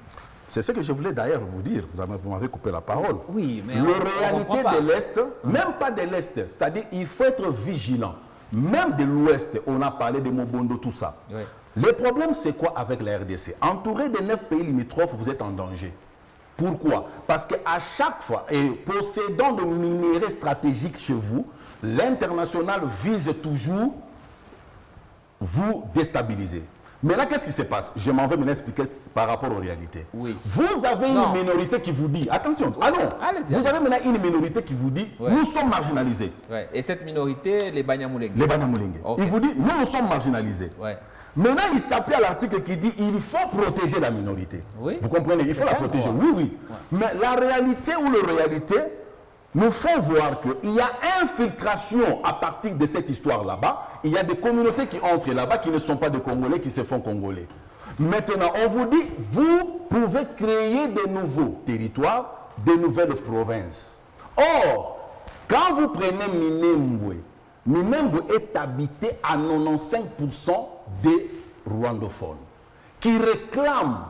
C'est ce que je voulais d'ailleurs vous dire. Vous m'avez coupé la parole. Oui, mais la réalité de l'Est, même pas de l'Est, c'est-à-dire il faut être vigilant. Même de l'Ouest, on a parlé de Mobondo, tout ça. Oui. Le problème, c'est quoi avec la RDC? Entouré de 9 pays limitrophes, vous êtes en danger. Pourquoi? Parce qu'à chaque fois, et possédant de minerais stratégiques chez vous, l'international vise toujours vous déstabiliser. Mais là, qu'est-ce qui se passe? Je m'en vais me expliquer par rapport aux réalités. Oui. Vous avez une minorité qui vous dit, attention, allons, vous avez maintenant une minorité qui vous dit, nous sommes marginalisés. Ouais. Et cette minorité, les Banyamulenge. Les Banyamulenge. Okay. Il vous dit, nous sommes marginalisés. Ouais. Maintenant, il s'appuie à l'article qui dit, il faut protéger la minorité. Oui. Vous comprenez? Il faut la protéger. Oui, oui. Ouais. Mais la réalité ou la réalité nous font voir qu'il y a infiltration à partir de cette histoire là-bas. Il y a des communautés qui entrent là-bas qui ne sont pas des Congolais, qui se font Congolais. Maintenant, on vous dit, vous pouvez créer de nouveaux territoires, de nouvelles provinces. Or, quand vous prenez Minembwe, Minembwe est habité à 95% des rwandophones qui réclament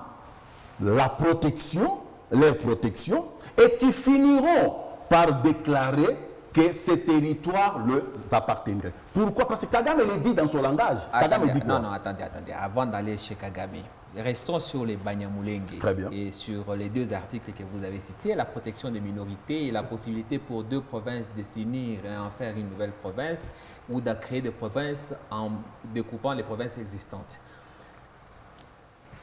la protection, leur protection, et qui finiront par déclarer que ces territoires leur appartiendraient. Pourquoi? Parce que Kagame le dit dans son langage. Kagame dit quoi? Non, attendez. Avant d'aller chez Kagame, restons sur les Banyamulenge. Très bien. Et sur les 2 articles que vous avez cités, la protection des minorités et la possibilité pour 2 provinces de s'unir et en faire une nouvelle province ou de créer des provinces en découpant les provinces existantes.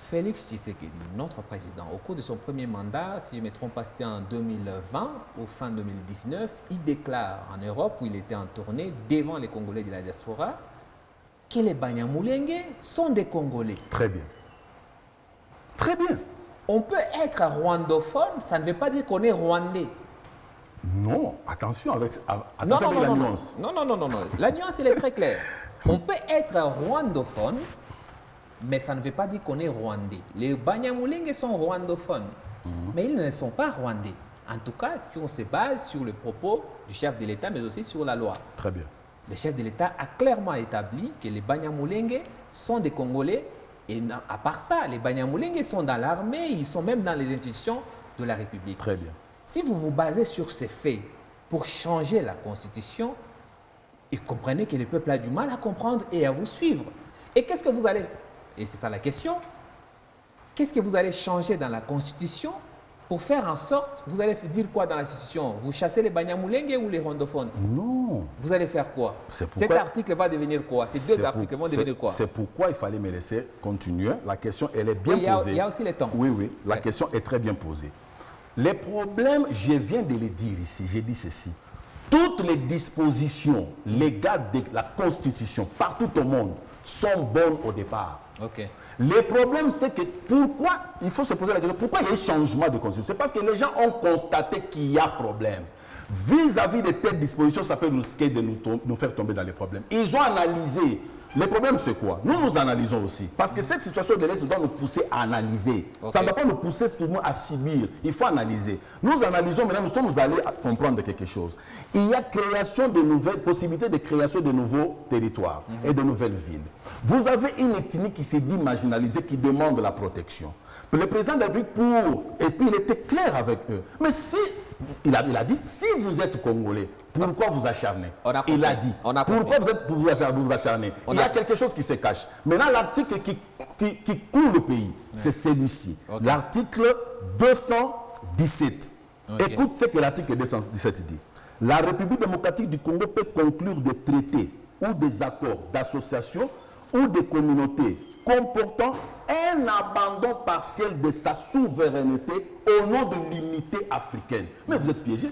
Félix Tshisekedi, notre président, au cours de son premier mandat, si je ne me trompe pas, c'était en 2020 ou fin 2019, il déclare en Europe, où il était en tournée, devant les Congolais de la diaspora, que les Banyamulenge sont des Congolais. Très bien. Très bien. On peut être rwandophone, ça ne veut pas dire qu'on est rwandais. Non, attention avec la nuance. Non. La nuance, elle est très claire. On peut être rwandophone, mais ça ne veut pas dire qu'on est rwandais. Les Banyamulenge sont rwandophones, mais ils ne sont pas rwandais. En tout cas, si on se base sur le propos du chef de l'État, mais aussi sur la loi. Très bien. Le chef de l'État a clairement établi que les Banyamulenge sont des Congolais. Et à part ça, les Banyamulenge sont dans l'armée, ils sont même dans les institutions de la République. Très bien. Si vous vous basez sur ces faits pour changer la Constitution, et comprenez que le peuple a du mal à comprendre et à vous suivre. Et qu'est-ce que vous allez... Et c'est ça la question. qu'est-ce que vous allez changer dans la Constitution pour faire en sorte, vous allez dire quoi dans la Constitution? Vous chassez les Banyamulenge ou les rondophones? Non. Vous allez faire quoi? Cet article va devenir quoi? Ces deux articles vont devenir quoi? C'est pourquoi il fallait me laisser continuer. La question, elle est bien posée. Il y a aussi le temps. Oui, oui, la question est très bien posée. Les problèmes, je viens de les dire ici, j'ai dit ceci. Toutes les dispositions légales de la Constitution, partout au monde, sont bonnes au départ. Ok. Le problème, c'est que pourquoi, il faut se poser la question, pourquoi il y a eu changement de constitution? C'est parce que les gens ont constaté qu'il y a problème. Vis-à-vis de telles dispositions, ça peut risquer de nous faire tomber dans les problèmes. Ils ont analysé. Le problème, c'est quoi? Nous analysons aussi. Parce que cette situation de l'Est doit nous pousser à analyser. Okay. Ça ne doit pas nous pousser seulement à subir. Il faut analyser. Nous analysons, maintenant, nous sommes allés à comprendre quelque chose. Il y a création de nouvelles possibilités de création de nouveaux territoires et de nouvelles villes. Vous avez une ethnie qui s'est dit marginalisée, qui demande la protection. Le président de la République et puis il était clair avec eux. Mais si, il a dit, si vous êtes Congolais, pourquoi vous acharnez? Il a dit, pourquoi vous acharnez? Il y a quelque chose qui se cache. Maintenant, l'article qui coule le pays, c'est celui-ci. Okay. L'article 217. Okay. Écoute ce que l'article 217 dit. La République démocratique du Congo peut conclure des traités ou des accords d'association ou des communautés comportant un abandon partiel de sa souveraineté au nom de l'unité africaine. Mais vous êtes piégés.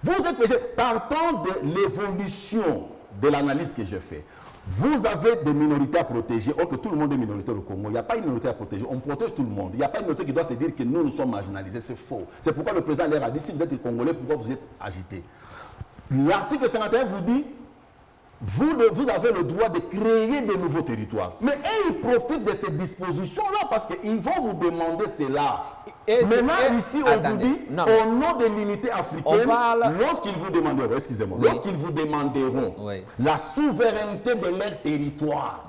Vous êtes piégés. Partant de l'évolution de l'analyse que j'ai faite, vous avez des minorités à protéger. Or que tout le monde est minoritaire au Congo. Il n'y a pas une minorité à protéger. On protège tout le monde. Il n'y a pas une minorité qui doit se dire que nous sommes marginalisés. C'est faux. C'est pourquoi le président leur a dit, si vous êtes Congolais, pourquoi vous êtes agités? L'article 51 vous dit, vous avez le droit de créer de nouveaux territoires. Mais ils profitent de ces dispositions-là parce qu'ils vont vous demander cela. Maintenant, ici, on vous dit, au nom de l'unité africaine, lorsqu'ils vous demanderont, excusez-moi, lorsqu'ils vous demanderont la souveraineté de leur territoire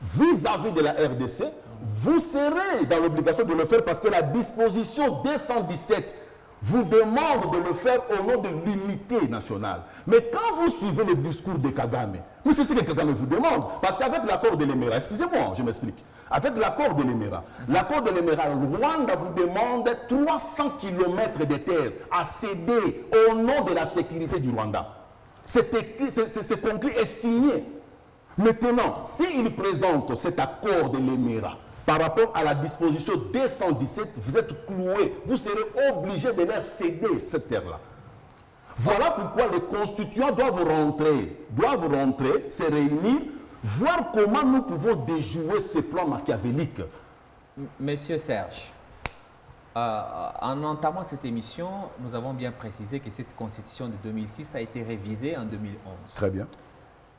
vis-à-vis de la RDC, vous serez dans l'obligation de le faire parce que la disposition 217 vous demande de le faire au nom de l'unité nationale. Mais quand vous suivez le discours de Kagame, mais c'est ce que Kagame vous demande. Parce qu'avec l'accord de l'Émera, excusez-moi, je m'explique. Avec l'accord de l'Émera, Rwanda vous demande 300 km de terre à céder au nom de la sécurité du Rwanda. C'est conclu et signé. Maintenant, s'il présente cet accord de l'Émera, par rapport à la disposition 217, vous êtes cloués. Vous serez obligés de leur céder cette terre-là. Voilà pourquoi les constituants doivent rentrer, se réunir, voir comment nous pouvons déjouer ces plans machiavéliques. Monsieur Serge, en entamant cette émission, nous avons bien précisé que cette constitution de 2006 a été révisée en 2011. Très bien.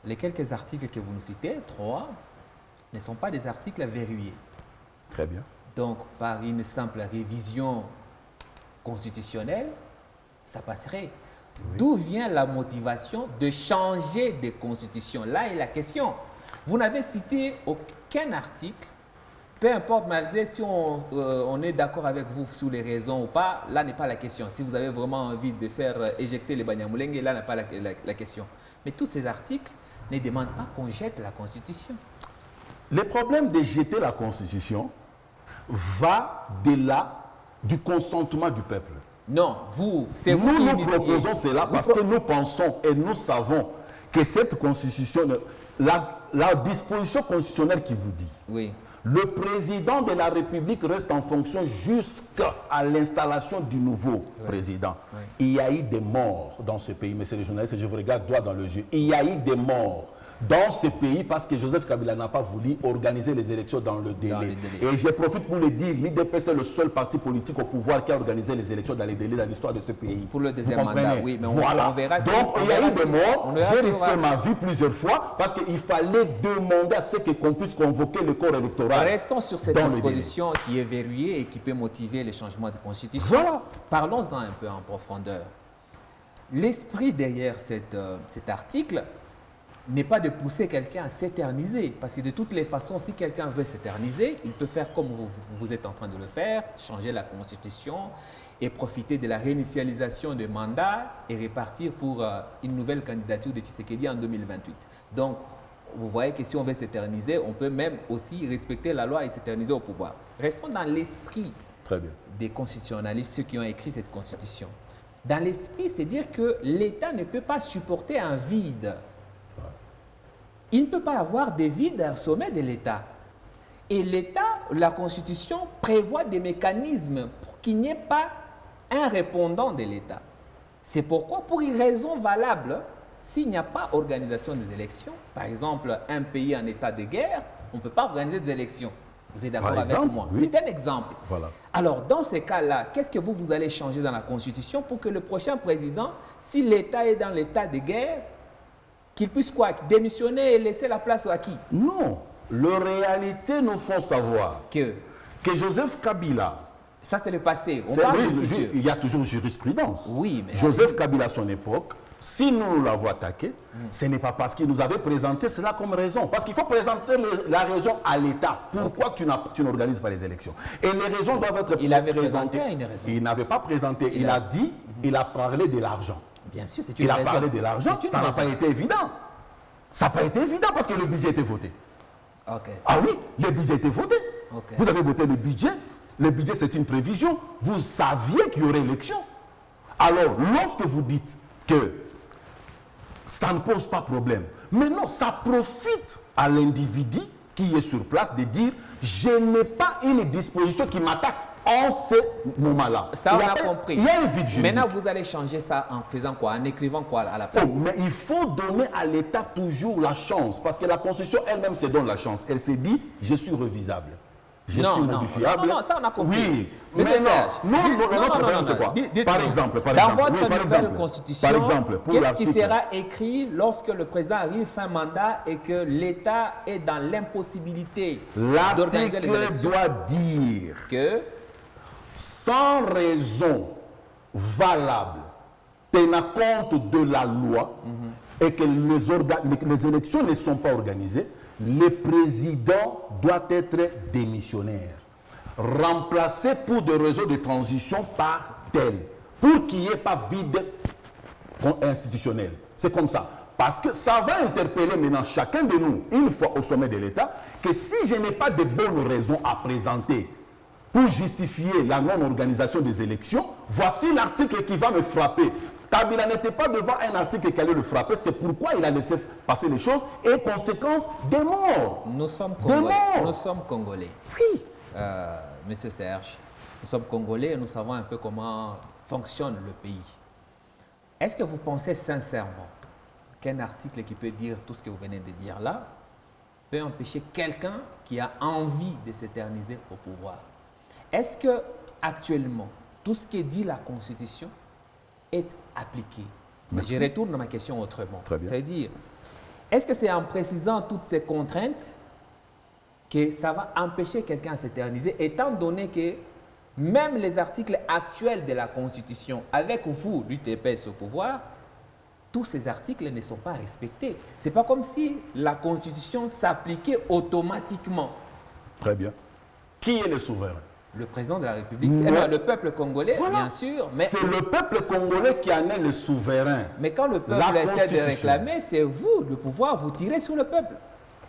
Les quelques articles que vous nous citez, 3, ne sont pas des articles verrouillés. Très bien. Donc, par une simple révision constitutionnelle, ça passerait. Oui. D'où vient la motivation de changer de constitution? Là est la question. Vous n'avez cité aucun article, peu importe, malgré si on est d'accord avec vous sur les raisons ou pas, là n'est pas la question. Si vous avez vraiment envie de faire éjecter les Banyamulenge, là n'est pas la question. Mais tous ces articles ne demandent pas qu'on jette la Constitution. Le problème de jeter la Constitution va de-delà du consentement du peuple. Non, c'est vous qui nous proposons cela parce que nous pensons et nous savons que cette Constitution, la disposition constitutionnelle qui vous dit, oui. Le président de la République reste en fonction jusqu'à l'installation du nouveau président. Oui. Il y a eu des morts dans ce pays, mais c'est les journalistes, je vous regarde droit dans les yeux. Il y a eu des morts dans ce pays parce que Joseph Kabila n'a pas voulu organiser les élections dans le délai. Et je profite pour le dire, l'IDP c'est le seul parti politique au pouvoir qui a organisé les élections dans les délais dans l'histoire de ce pays. Pour le deuxième mandat, oui, mais on verra. Donc il y a eu des morts, j'ai risqué ma vie plusieurs fois parce qu'il fallait demander à ce qu'on puisse convoquer le corps électoral. Restons sur cette disposition qui est verrouillée et qui peut motiver les changements de constitution. Voilà. Parlons-en un peu en profondeur. L'esprit derrière cet article n'est pas de pousser quelqu'un à s'éterniser. Parce que de toutes les façons, si quelqu'un veut s'éterniser, il peut faire comme vous êtes en train de le faire, changer la Constitution et profiter de la réinitialisation des mandats et repartir pour une nouvelle candidature de Tshisekedi en 2028. Donc, vous voyez que si on veut s'éterniser, on peut même aussi respecter la loi et s'éterniser au pouvoir. Restons dans l'esprit des constitutionnalistes, ceux qui ont écrit cette constitution. Dans l'esprit, c'est dire que l'État ne peut pas supporter un vide. Il ne peut pas avoir des vides au sommet de l'État. Et l'État, la Constitution prévoit des mécanismes pour qu'il n'y ait pas un répondant de l'État. C'est pourquoi, pour une raison valable, s'il n'y a pas organisation des élections, par exemple, un pays en état de guerre, on ne peut pas organiser des élections. Vous êtes d'accord avec moi? Oui. C'est un exemple. Voilà. Alors, dans ces cas-là, qu'est-ce que vous allez changer dans la Constitution pour que le prochain président, si l'État est dans l'état de guerre, qu'il puisse quoi? Démissionner et laisser la place à qui? Non. Les réalités nous font savoir que Joseph Kabila... Ça, c'est le passé. On parle du futur. Il y a toujours jurisprudence. Oui, mais... Joseph Kabila, à son époque, si nous l'avons attaqué, ce n'est pas parce qu'il nous avait présenté cela comme raison. Parce qu'il faut présenter la raison à l'État. Pourquoi tu n'organises pas les élections? Et les raisons doivent être présentées. Il avait présenté une raison. Il n'avait pas présenté. Il a dit, il a parlé de l'argent. Bien sûr, c'est une raison. Il a parlé de l'argent. Ça n'a pas été évident. Ça n'a pas été évident parce que le budget était voté. Okay. Ah oui, le budget était voté. Okay. Vous avez voté le budget. Le budget, c'est une prévision. Vous saviez qu'il y aurait élection. Alors, lorsque vous dites que ça ne pose pas problème, mais non, ça profite à l'individu qui est sur place de dire « je n'ai pas une disposition qui m'attaque en ce moment-là ». Ça, on a compris. Il y a un vide juridique. Maintenant, vous allez changer ça en faisant quoi? En écrivant quoi à la place? Mais il faut donner à l'État toujours la chance, parce que la Constitution elle-même se donne la chance. Elle se dit « je suis revisable ». Je suis modifiable. Non, ça on a compris. Oui, mais notre problème c'est quoi? Par exemple, dans votre nouvelle constitution, par exemple, qu'est-ce qui sera écrit lorsque le président arrive fin mandat et que l'État est dans l'impossibilité d'organiser les élections? L'article doit dire que sans raison valable, tenant compte de la loi et que les élections ne sont pas organisées, le président doit être démissionnaire, remplacé pour des raisons de transition par tel, pour qu'il n'y ait pas vide institutionnel. C'est comme ça. Parce que ça va interpeller maintenant chacun de nous, une fois au sommet de l'État, que si je n'ai pas de bonnes raisons à présenter pour justifier la non-organisation des élections, voici l'article qui va me frapper. Kabila n'était pas devant un article qui allait le frapper, c'est pourquoi il a laissé passer les choses et conséquence des morts. Nous sommes Congolais. Nous sommes Congolais. Oui. Monsieur Serge, nous sommes Congolais et nous savons un peu comment fonctionne le pays. Est-ce que vous pensez sincèrement qu'un article qui peut dire tout ce que vous venez de dire là peut empêcher quelqu'un qui a envie de s'éterniser au pouvoir? Est-ce que actuellement, tout ce que dit la Constitution est appliqué? Je retourne à ma question autrement. C'est-à-dire, est-ce que c'est en précisant toutes ces contraintes que ça va empêcher quelqu'un à s'éterniser, étant donné que même les articles actuels de la Constitution, avec vous, l'UTPS au pouvoir, tous ces articles ne sont pas respectés. Ce n'est pas comme si la Constitution s'appliquait automatiquement. Très bien. Qui est le souverain? Le président de la République, le peuple congolais, bien sûr. C'est le peuple congolais qui en est le souverain. Mais quand le peuple essaie de réclamer, c'est vous, le pouvoir, vous tirez sur le peuple.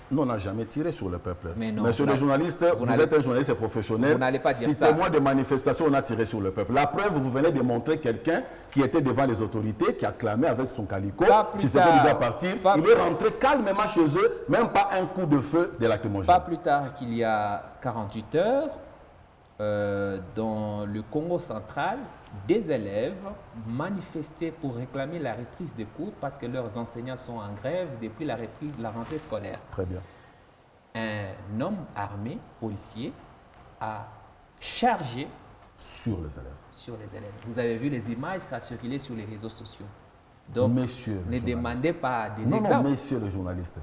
Nous, on n'a jamais tiré sur le peuple. Mais non, monsieur le journaliste, vous êtes un journaliste professionnel. Vous n'allez pas dire ça. Citez-moi des manifestations, on a tiré sur le peuple. La preuve, vous venez de montrer quelqu'un qui était devant les autorités, qui a clamé avec son calicot, qui s'est dit qu'il doit partir. Il est rentré calmement chez eux, même pas un coup de feu de lacrymogène. Pas plus tard qu'il y a 48 heures, dans le Congo central, des élèves manifestaient pour réclamer la reprise des cours parce que leurs enseignants sont en grève depuis la rentrée scolaire. Très bien. Un homme armé, policier, a chargé sur les élèves. Vous avez vu les images, ça a circulé sur les réseaux sociaux. Donc, ne demandez pas des exemples. Non, messieurs les journalistes.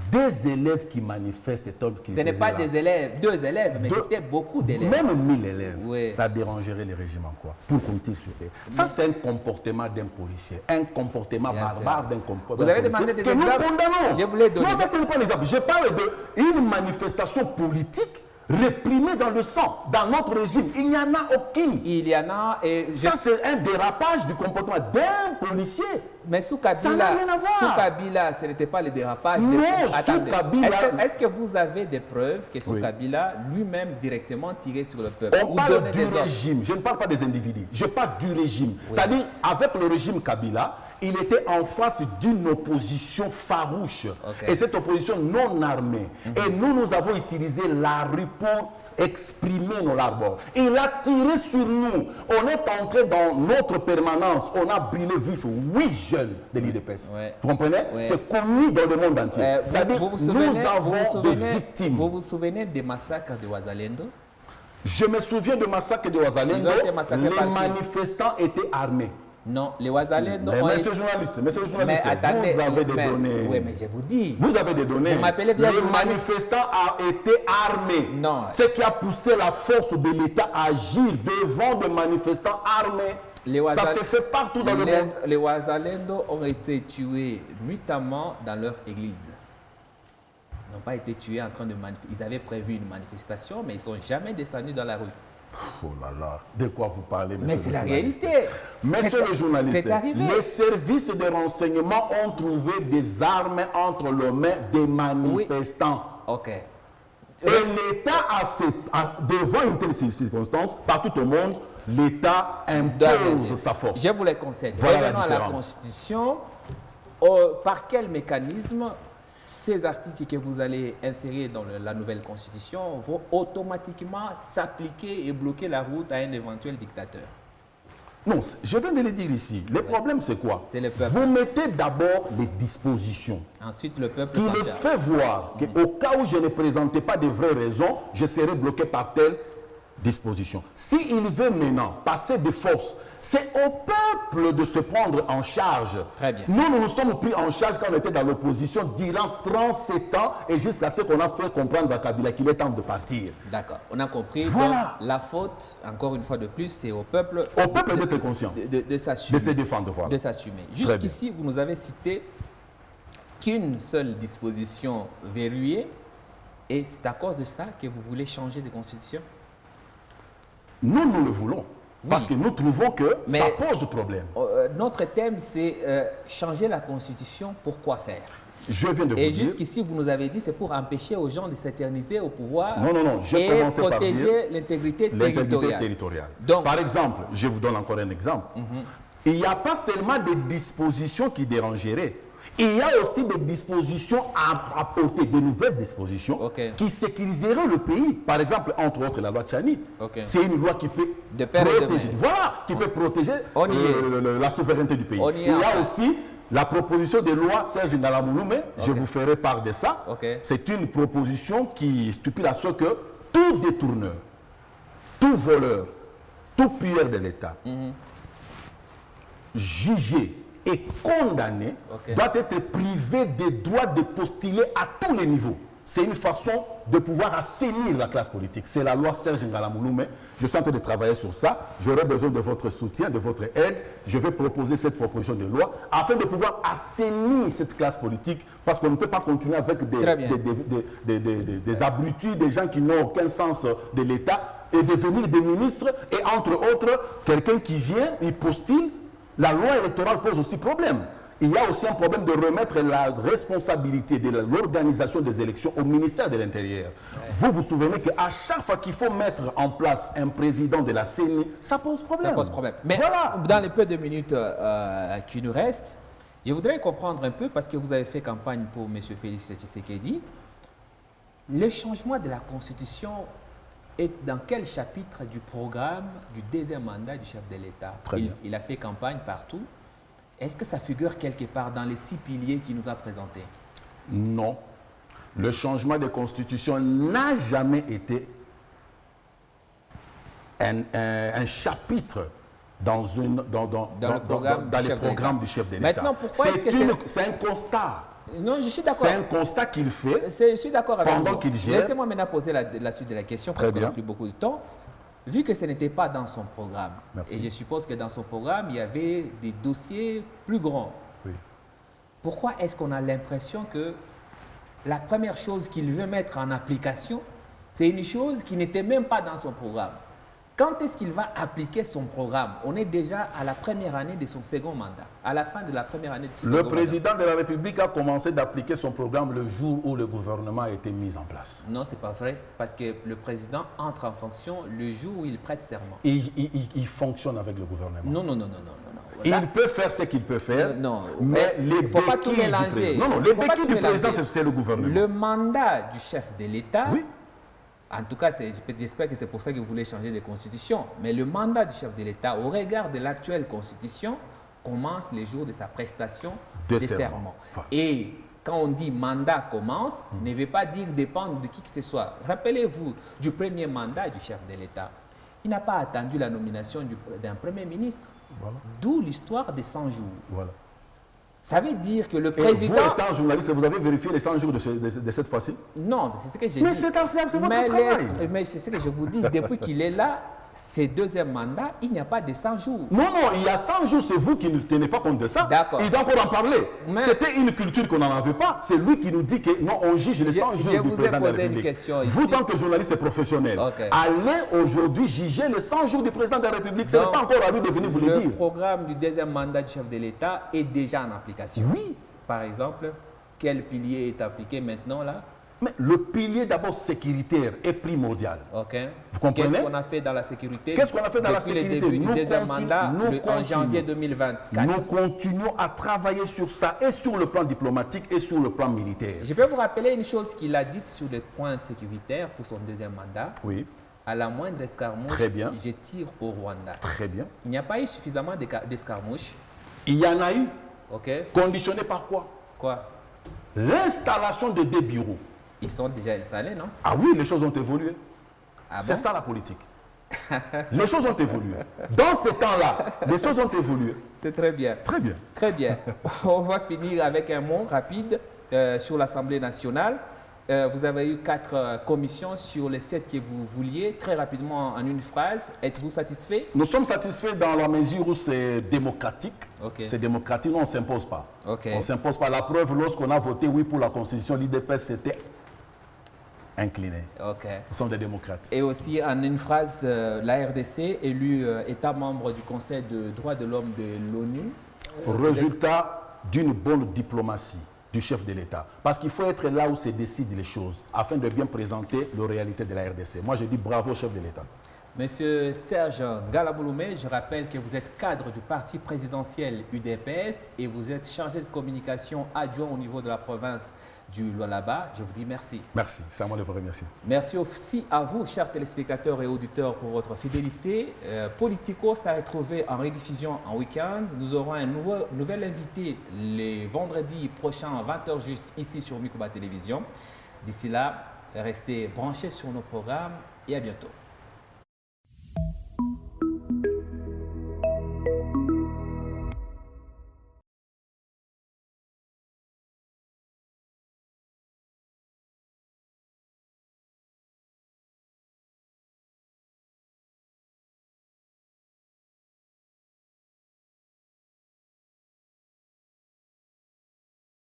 Des élèves qui manifestent. Ce n'est pas des élèves, 2 élèves, mais c'était beaucoup d'élèves. Même 1000 élèves, ça dérangerait les régimes en quoi? Pour qu'on tire sur eux. Ça, c'est un comportement d'un policier, un comportement barbare d'un policier. Vous avez demandé des exemples? Nous condamnons. Je voulais donner. Non, ça, ce n'est pas l'exemple. Je parle d'une manifestation politique réprimée dans le sang. Dans notre régime, il n'y en a aucune. Il y en a et... Ça, c'est un dérapage du comportement d'un policier. Mais sous Ça n'a rien à voir. Kabila, ce n'était pas le dérapage. Non, Attendez, sous Kabila... est-ce que vous avez des preuves que sous Kabila lui-même directement tiré sur le peuple? On parle du régime, je ne parle pas des individus, je parle du régime. C'est-à-dire, avec le régime Kabila, il était en face d'une opposition farouche. Et cette opposition non armée. Et nous avons utilisé la rue pour exprimer nos larmes. Il a tiré sur nous. On est entré dans notre permanence. On a brûlé vif 8 jeunes de l'IDPS. Vous comprenez? C'est connu dans le monde entier. C'est-à-dire, nous avons des victimes. Vous vous souvenez des massacres de Ouazalendo? Je me souviens du massacre de Ouazalendo. Les manifestants étaient armés. Non, les Ouazalendo... Monsieur journaliste, attendez, vous avez des données. Oui, mais je vous dis. Vous avez des données. Vous m'appelez bien les manifestants ont été armés. Non. Ce qui a poussé la force de l'État à agir devant des manifestants armés. Ça s'est fait partout dans le monde. Les Ouazalendo ont été tués nuitamment dans leur église. Ils n'ont pas été tués en train de manifester. Ils avaient prévu une manifestation, mais ils ne sont jamais descendus dans la rue. Oh là là, de quoi vous parlez, monsieur? Mais c'est la réalité. Monsieur le journaliste, c'est arrivé. Les services de renseignement ont trouvé des armes entre les mains des manifestants. Ok. Et l'État, devant une telle circonstance, partout au monde, l'État impose sa force. Je vous le concède. Voilà. Revenons à la Constitution. Par quel mécanisme ces articles que vous allez insérer dans la nouvelle Constitution vont automatiquement s'appliquer et bloquer la route à un éventuel dictateur? Non, je viens de le dire ici. Le problème, c'est quoi? C'est le peuple. Vous mettez d'abord les dispositions. Ensuite, le peuple qui me fait voir qu'au cas où je ne présentais pas de vraies raisons, je serais bloqué par telle disposition. S'il veut maintenant passer de force, c'est au peuple de se prendre en charge. Très bien. Nous nous sommes pris en charge quand on était dans l'opposition durant 37 ans et jusqu'à ce qu'on a fait comprendre à Kabila qu'il est temps de partir. D'accord, on a compris. Voilà. Donc, la faute, encore une fois de plus, c'est au peuple. Au peuple d'être conscient. De s'assumer. De se défendre. Voilà. De s'assumer. Jusqu'ici, vous nous avez cité qu'une seule disposition verrouillée et c'est à cause de ça que vous voulez changer de constitution? Nous le voulons. Parce que nous trouvons que ça pose problème. Notre thème, c'est changer la Constitution. Pourquoi faire? Je viens de vous dire. Et jusqu'ici, vous nous avez dit c'est pour empêcher aux gens de s'éterniser au pouvoir et protéger l'intégrité territoriale. Donc, par exemple, je vous donne encore un exemple. Il n'y a pas seulement des dispositions qui dérangeraient. Il y a aussi des dispositions à apporter, de nouvelles dispositions qui sécuriseraient le pays. Par exemple, entre autres, la loi Tchani. C'est une loi qui peut protéger, qui peut protéger la souveraineté du pays. Il y a aussi la proposition de loi Serge Ngalamouloumé, je vous ferai part de ça. C'est une proposition qui stipule à ce que tout détourneur, tout voleur, tout pilleur de l'État, jugé et condamné doit être privé des droits de postuler à tous les niveaux. C'est une façon de pouvoir assainir la classe politique. C'est la loi Serge Ngalamouloumé. Je suis en train de travailler sur ça. J'aurai besoin de votre soutien, de votre aide. Je vais proposer cette proposition de loi afin de pouvoir assainir cette classe politique parce qu'on ne peut pas continuer avec des abrutis, des gens qui n'ont aucun sens de l'État et devenir des ministres et entre autres, quelqu'un qui vient, il postule. La loi électorale pose aussi problème. Il y a aussi un problème de remettre la responsabilité de l'organisation des élections au ministère de l'Intérieur. Vous vous souvenez qu'à chaque fois qu'il faut mettre en place un président de la CENI, ça pose problème. Ça pose problème. Mais dans les peu de minutes qui nous restent, je voudrais comprendre un peu, parce que vous avez fait campagne pour M. Félix Tshisekedi, le changement de la Constitution est dans quel chapitre du programme du deuxième mandat du chef de l'État? Il a fait campagne partout. Est-ce que ça figure quelque part dans les 6 piliers qu'il nous a présentés? Non. Le changement de constitution n'a jamais été un chapitre dans le programme du chef de l'État. Maintenant, pourquoi c'est un constat. Non, je suis d'accord. C'est un constat qu'il fait je suis d'accord avec pendant qu'il gère. Laissez-moi maintenant poser la suite de la question parce qu'on n'a plus beaucoup de temps. Vu que ce n'était pas dans son programme, et je suppose que dans son programme, il y avait des dossiers plus grands. Pourquoi est-ce qu'on a l'impression que la première chose qu'il veut mettre en application, C'est une chose qui n'était même pas dans son programme. Quand est-ce qu'il va appliquer son programme? On est déjà à la première année de son second mandat, à la fin de la première année de son second mandat. Le président de la République a commencé d'appliquer son programme le jour où le gouvernement a été mis en place. Non, ce n'est pas vrai, parce que le président entre en fonction le jour où il prête serment. Il fonctionne avec le gouvernement. Non. Il peut faire ce qu'il peut faire, non, mais les faut pas tout mélanger. Les béquilles du président, c'est le gouvernement. Le mandat du chef de l'État, oui. En tout cas, j'espère que c'est pour ça que vous voulez changer de constitution, mais le mandat du chef de l'État, au regard de l'actuelle constitution, commence le jour de sa prestation de serment. Et quand on dit mandat commence, ne veut pas dire dépendre de qui que ce soit. Rappelez-vous du premier mandat du chef de l'État. Il n'a pas attendu la nomination d'un premier ministre. Voilà. D'où l'histoire des 100 jours. Voilà. Ça veut dire que le président... Et vous, étant journaliste, vous avez vérifié les 100 jours de cette fois-ci? Non, c'est ce que j'ai dit. Mais c'est votre travail. Mais c'est ce que je vous dis. Depuis qu'il est là, ses deuxième mandat, il n'y a pas de 100 jours. Non, il y a 100 jours, c'est vous qui ne tenez pas compte de ça. D'accord. Il doit encore en parler. C'était une culture qu'on n'en avait pas. C'est lui qui nous dit que non, on juge les 100 jours du président de la République. Question vous, tant que journaliste professionnel, allez aujourd'hui juger les 100 jours du président de la République. Ce n'est pas encore à lui de venir vous le dire. Le programme du deuxième mandat du chef de l'État est déjà en application. Oui. Par exemple, quel pilier est appliqué maintenant là? Mais le pilier d'abord sécuritaire est primordial. Ok. Vous comprenez? Qu'est-ce qu'on a fait dans la sécurité? Qu'est-ce qu'on a fait dans la sécurité? Depuis le début du deuxième mandat, en janvier 2024. Nous continuons à travailler sur ça, et sur le plan diplomatique et sur le plan militaire. Je peux vous rappeler une chose qu'il a dite sur le point sécuritaire pour son deuxième mandat. Oui. À la moindre escarmouche, je tire au Rwanda. Très bien. Il n'y a pas eu suffisamment d'escarmouches. Il y en a eu. Ok. Conditionné par quoi? Quoi? L'installation de des bureaux. Ils sont déjà installés, non? Ah oui, les choses ont évolué. Ah c'est ça la politique. Les choses ont évolué. Dans ce temps-là, les choses ont évolué. C'est très bien. Très bien. Très bien. On va finir avec un mot rapide sur l'Assemblée nationale. Vous avez eu 4 commissions sur les 7 que vous vouliez. Très rapidement, en une phrase, êtes-vous satisfait? Nous sommes satisfaits dans la mesure où c'est démocratique. Okay. C'est démocratique, nous on ne s'impose pas. Okay. On ne s'impose pas. La preuve, lorsqu'on a voté oui pour la Constitution, l'IDPS s'était incliné. Okay. Nous sommes des démocrates. Et aussi, en une phrase, la RDC, élu État membre du Conseil des droits de l'homme de l'ONU. Résultat d'une bonne diplomatie du chef de l'État. Parce qu'il faut être là où se décident les choses, afin de bien présenter la réalité de la RDC. Moi, je dis bravo au chef de l'État. Monsieur Serge Galabouloumé, je rappelle que vous êtes cadre du parti présidentiel UDPS et vous êtes chargé de communication adjoint au niveau de la province du Lualaba. Je vous dis merci. Merci, c'est à moi de vous remercier. Merci aussi à vous, chers téléspectateurs et auditeurs, pour votre fidélité. Politico sera retrouvé en rediffusion en week-end. Nous aurons un nouvel invité les vendredis prochains à 20h juste ici sur Mikuba Télévision. D'ici là, restez branchés sur nos programmes et à bientôt.